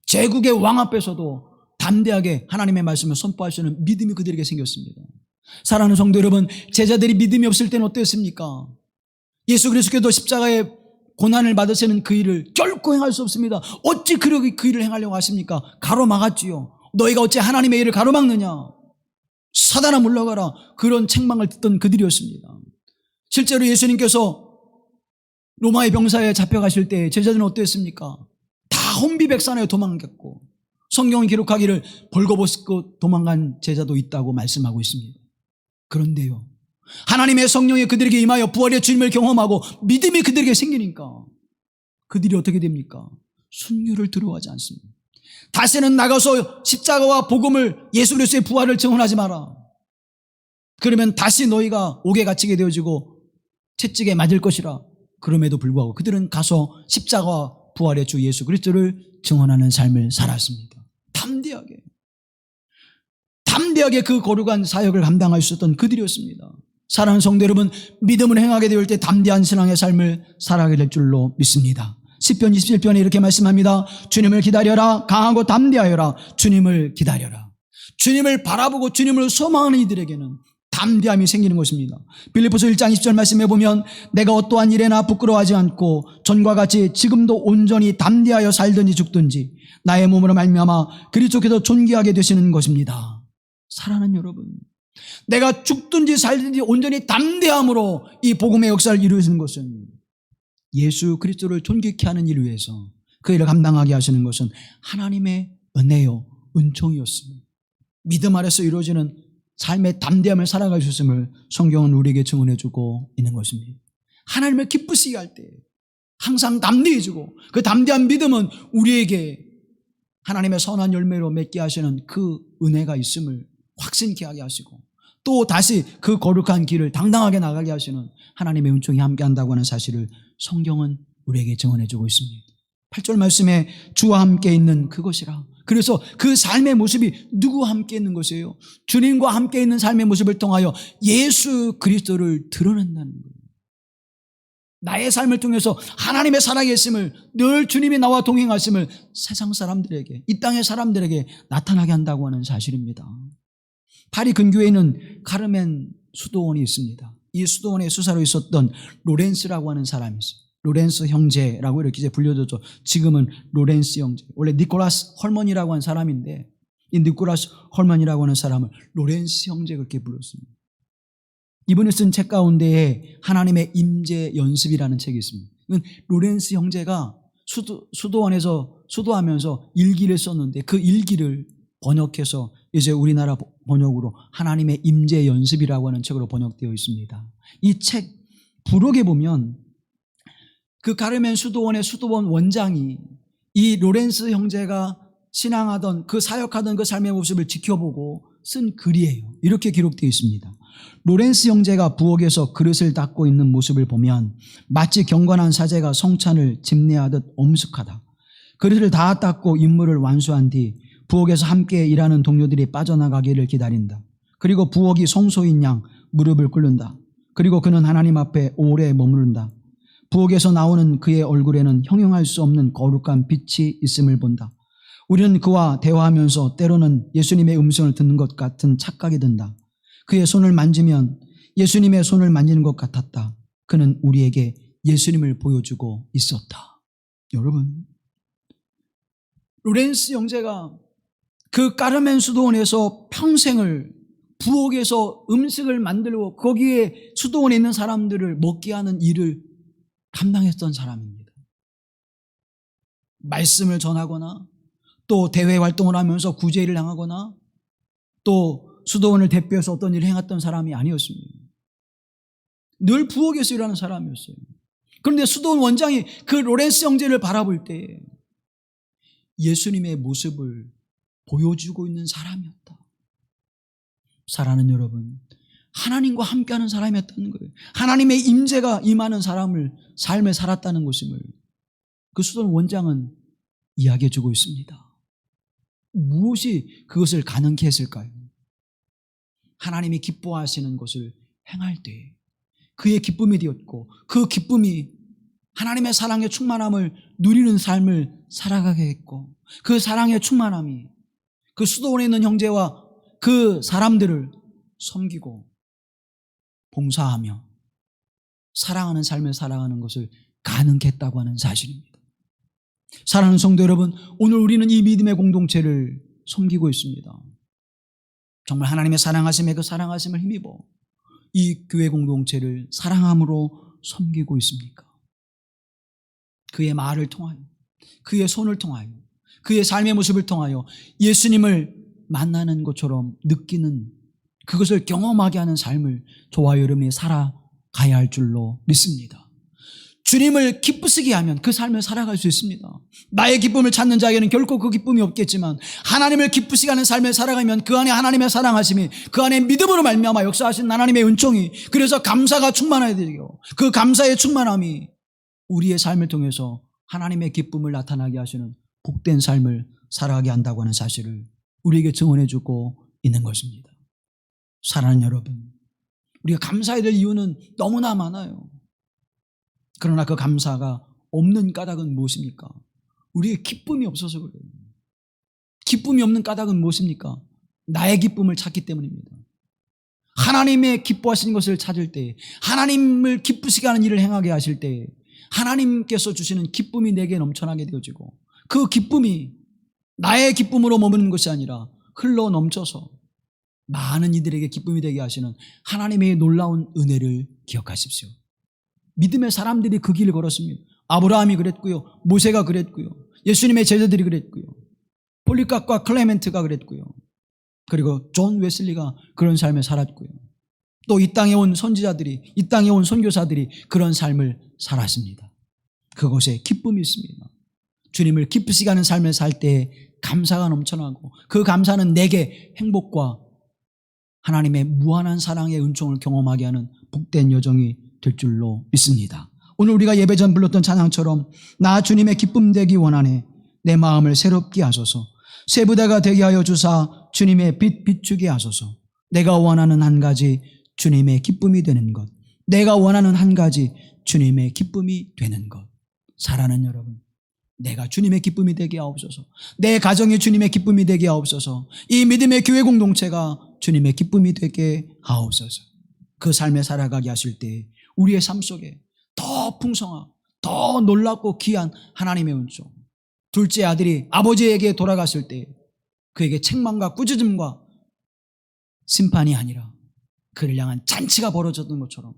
제국의 왕 앞에서도 담대하게 하나님의 말씀을 선포할 수 있는 믿음이 그들에게 생겼습니다. 사랑하는 성도 여러분, 제자들이 믿음이 없을 때는 어땠습니까? 예수 그리스도께서 십자가의 고난을 받으시는 그 일을 결코 행할 수 없습니다. 어찌 그 일을 행하려고 하십니까? 가로막았지요. 너희가 어찌 하나님의 일을 가로막느냐? 사단아 물러가라. 그런 책망을 듣던 그들이었습니다. 실제로 예수님께서 로마의 병사에 잡혀가실 때 제자들은 어땠습니까? 다 혼비백산하여 도망갔고, 성경은 기록하기를 벌거벗고 도망간 제자도 있다고 말씀하고 있습니다. 그런데요, 하나님의 성령이 그들에게 임하여 부활의 주님을 경험하고 믿음이 그들에게 생기니까 그들이 어떻게 됩니까? 순교를 두려워하지 않습니다. 다시는 나가서 십자가와 복음을, 예수 그리스도의 부활을 증언하지 마라. 그러면 다시 너희가 옥에 갇히게 되어지고 채찍에 맞을 것이라. 그럼에도 불구하고 그들은 가서 십자가와 부활의 주 예수 그리스도를 증언하는 삶을 살았습니다. 담대하게 그 거룩한 사역을 감당할 수 있었던 그들이었습니다. 사랑하는 성도 여러분, 믿음을 행하게 되올 때 담대한 신앙의 삶을 살아가게 될 줄로 믿습니다. 시편 27편에 이렇게 말씀합니다. 주님을 기다려라. 강하고 담대하여라. 주님을 기다려라. 주님을 바라보고 주님을 소망하는 이들에게는 담대함이 생기는 것입니다. 빌립보서 1장 20절 말씀해 보면 내가 어떠한 일에나 부끄러워하지 않고 전과 같이 지금도 온전히 담대하여 살든지 죽든지 나의 몸으로 말미암아 그리스도께서 존귀하게 되시는 것입니다. 사랑하는 여러분, 내가 죽든지 살든지 온전히 담대함으로 이 복음의 역사를 이루시는 것은 예수 그리스도를 존귀케 하는 일을 위해서 그 일을 감당하게 하시는 것은 하나님의 은혜요 은총이었습니다. 믿음 아래서 이루어지는 삶의 담대함을 살아갈 수 있음을 성경은 우리에게 증언해주고 있는 것입니다. 하나님을 기쁘시게 할 때 항상 담대해지고, 그 담대한 믿음은 우리에게 하나님의 선한 열매로 맺게 하시는 그 은혜가 있음을 확신케 하게 하시고, 또 다시 그 거룩한 길을 당당하게 나가게 하시는 하나님의 은총이 함께한다고 하는 사실을 성경은 우리에게 증언해주고 있습니다. 8절 말씀에 주와 함께 있는 그것이라. 그래서 그 삶의 모습이 누구와 함께 있는 것이에요? 주님과 함께 있는 삶의 모습을 통하여 예수 그리스도를 드러낸다는 거예요. 나의 삶을 통해서 하나님의 살아계심을, 늘 주님이 나와 동행하심을 세상 사람들에게, 이 땅의 사람들에게 나타나게 한다고 하는 사실입니다. 파리 근교에는 카르멘 수도원이 있습니다. 이 수도원의 수사로 있었던 로렌스라고 하는 사람이 있어요. 로렌스 형제라고 이렇게 이제 불려졌죠. 지금은 로렌스 형제. 원래 니콜라스 헐먼이라고 하는 사람인데, 이 니콜라스 헐먼이라고 하는 사람을 로렌스 형제 그렇게 불렀습니다. 이분이 쓴 책 가운데에 하나님의 임재 연습이라는 책이 있습니다. 이건 로렌스 형제가 수도원에서 수도하면서 일기를 썼는데, 그 일기를 번역해서 이제 우리나라 번역으로 하나님의 임재 연습이라고 하는 책으로 번역되어 있습니다. 이 책 부록에 보면 그 카르멘 수도원의 수도원 원장이 이 로렌스 형제가 신앙하던, 그 사역하던 그 삶의 모습을 지켜보고 쓴 글이에요. 이렇게 기록되어 있습니다. 로렌스 형제가 부엌에서 그릇을 닦고 있는 모습을 보면 마치 경건한 사제가 성찬을 집례하듯 엄숙하다. 그릇을 다 닦고 임무를 완수한 뒤 부엌에서 함께 일하는 동료들이 빠져나가기를 기다린다. 그리고 부엌이 성소인 양 무릎을 꿇는다. 그리고 그는 하나님 앞에 오래 머무른다. 부엌에서 나오는 그의 얼굴에는 형용할 수 없는 거룩한 빛이 있음을 본다. 우리는 그와 대화하면서 때로는 예수님의 음성을 듣는 것 같은 착각이 든다. 그의 손을 만지면 예수님의 손을 만지는 것 같았다. 그는 우리에게 예수님을 보여주고 있었다. 여러분, 로렌스 형제가 그 까르멘 수도원에서 평생을 부엌에서 음식을 만들고 거기에 수도원에 있는 사람들을 먹게 하는 일을 감당했던 사람입니다. 말씀을 전하거나 또 대외 활동을 하면서 구제일을 행하거나 또 수도원을 대표해서 어떤 일을 행했던 사람이 아니었습니다. 늘 부엌에서 일하는 사람이었어요. 그런데 수도원 원장이 그 로렌스 형제를 바라볼 때 예수님의 모습을 보여주고 있는 사람이었다. 사랑하는 여러분, 하나님과 함께하는 사람이었다는 거예요. 하나님의 임재가 임하는 삶을 살았다는 것임을 그 수도원 원장은 이야기해 주고 있습니다. 무엇이 그것을 가능케 했을까요? 하나님이 기뻐하시는 것을 행할 때 그의 기쁨이 되었고 그 기쁨이 하나님의 사랑의 충만함을 누리는 삶을 살아가게 했고 그 사랑의 충만함이 그 수도원에 있는 형제와 그 사람들을 섬기고 봉사하며 사랑하는 삶을 살아가는 것을 가능케 했다고 하는 사실입니다. 사랑하는 성도 여러분, 오늘 우리는 이 믿음의 공동체를 섬기고 있습니다. 정말 하나님의 사랑하심에 그 사랑하심을 힘입어 이 교회 공동체를 사랑함으로 섬기고 있습니까? 그의 말을 통하여, 그의 손을 통하여, 그의 삶의 모습을 통하여 예수님을 만나는 것처럼 느끼는 그것을 경험하게 하는 삶을 저와 여러분이 살아가야 할 줄로 믿습니다. 주님을 기쁘시게 하면 그 삶을 살아갈 수 있습니다. 나의 기쁨을 찾는 자에게는 결코 그 기쁨이 없겠지만 하나님을 기쁘시게 하는 삶을 살아가면 그 안에 하나님의 사랑하심이 그 안에 믿음으로 말미암아 역사하신 하나님의 은총이 그래서 감사가 충만해야 되고 그 감사의 충만함이 우리의 삶을 통해서 하나님의 기쁨을 나타나게 하시는 복된 삶을 살아가게 한다고 하는 사실을 우리에게 증언해 주고 있는 것입니다. 사랑하는 여러분, 우리가 감사해야 될 이유는 너무나 많아요. 그러나 그 감사가 없는 까닭은 무엇입니까? 우리의 기쁨이 없어서 그래요. 기쁨이 없는 까닭은 무엇입니까? 나의 기쁨을 찾기 때문입니다. 하나님의 기뻐하시는 것을 찾을 때, 하나님을 기쁘시게 하는 일을 행하게 하실 때 하나님께서 주시는 기쁨이 내게 넘쳐나게 되어지고 그 기쁨이 나의 기쁨으로 머무는 것이 아니라 흘러 넘쳐서 많은 이들에게 기쁨이 되게 하시는 하나님의 놀라운 은혜를 기억하십시오. 믿음의 사람들이 그 길을 걸었습니다. 아브라함이 그랬고요. 모세가 그랬고요. 예수님의 제자들이 그랬고요. 폴리카과 클레멘트가 그랬고요. 그리고 존 웨슬리가 그런 삶을 살았고요. 또 이 땅에 온 선지자들이, 이 땅에 온 선교사들이 그런 삶을 살았습니다. 그것에 기쁨이 있습니다. 주님을 기쁘시게 하는 삶을 살 때 감사가 넘쳐나고 그 감사는 내게 행복과 하나님의 무한한 사랑의 은총을 경험하게 하는 복된 여정이 될 줄로 믿습니다. 오늘 우리가 예배 전 불렀던 찬양처럼 나 주님의 기쁨 되기 원하네 내 마음을 새롭게 하소서 새 부대가 되게 하여 주사 주님의 빛 비추게 하소서 내가 원하는 한 가지 주님의 기쁨이 되는 것 내가 원하는 한 가지 주님의 기쁨이 되는 것 사랑하는 여러분 내가 주님의 기쁨이 되게 하옵소서 내 가정이 주님의 기쁨이 되게 하옵소서 이 믿음의 교회 공동체가 주님의 기쁨이 되게 하옵소서 그 삶에 살아가게 하실 때 우리의 삶 속에 더 풍성하고 더 놀랍고 귀한 하나님의 은총 둘째 아들이 아버지에게 돌아갔을 때 그에게 책망과 꾸짖음과 심판이 아니라 그를 향한 잔치가 벌어졌던 것처럼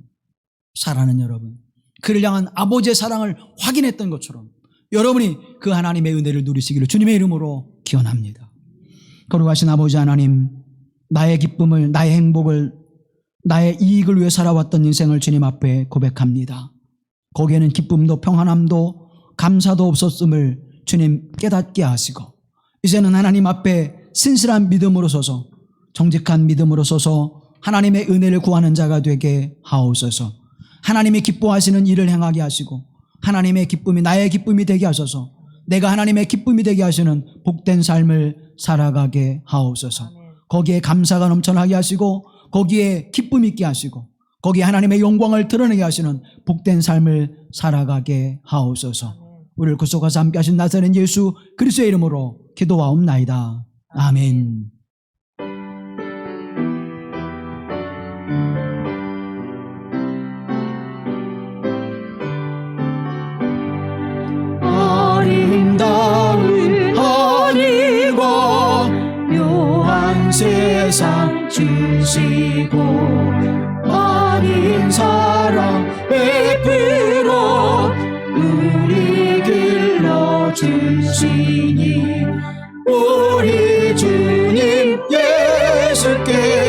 사랑하는 여러분 그를 향한 아버지의 사랑을 확인했던 것처럼 여러분이 그 하나님의 은혜를 누리시기를 주님의 이름으로 기원합니다. 거룩하신 아버지 하나님 나의 기쁨을 나의 행복을 나의 이익을 위해 살아왔던 인생을 주님 앞에 고백합니다. 거기에는 기쁨도 평안함도 감사도 없었음을 주님 깨닫게 하시고 이제는 하나님 앞에 신실한 믿음으로 서서 정직한 믿음으로 서서 하나님의 은혜를 구하는 자가 되게 하옵소서 하나님이 기뻐하시는 일을 행하게 하시고 하나님의 기쁨이 나의 기쁨이 되게 하셔서 내가 하나님의 기쁨이 되게 하시는 복된 삶을 살아가게 하옵소서 거기에 감사가 넘쳐나게 하시고 거기에 기쁨 있게 하시고 거기 하나님의 영광을 드러내게 하시는 복된 삶을 살아가게 하옵소서. 우리를 구속하사 함께 하신 나사렛 예수 그리스도의 이름으로 기도하옵나이다. 아멘. 아름다운 하늘과 묘한 세상 주시고 많은 사랑 베풀어 우리 길러주시니 우리 주님 예수께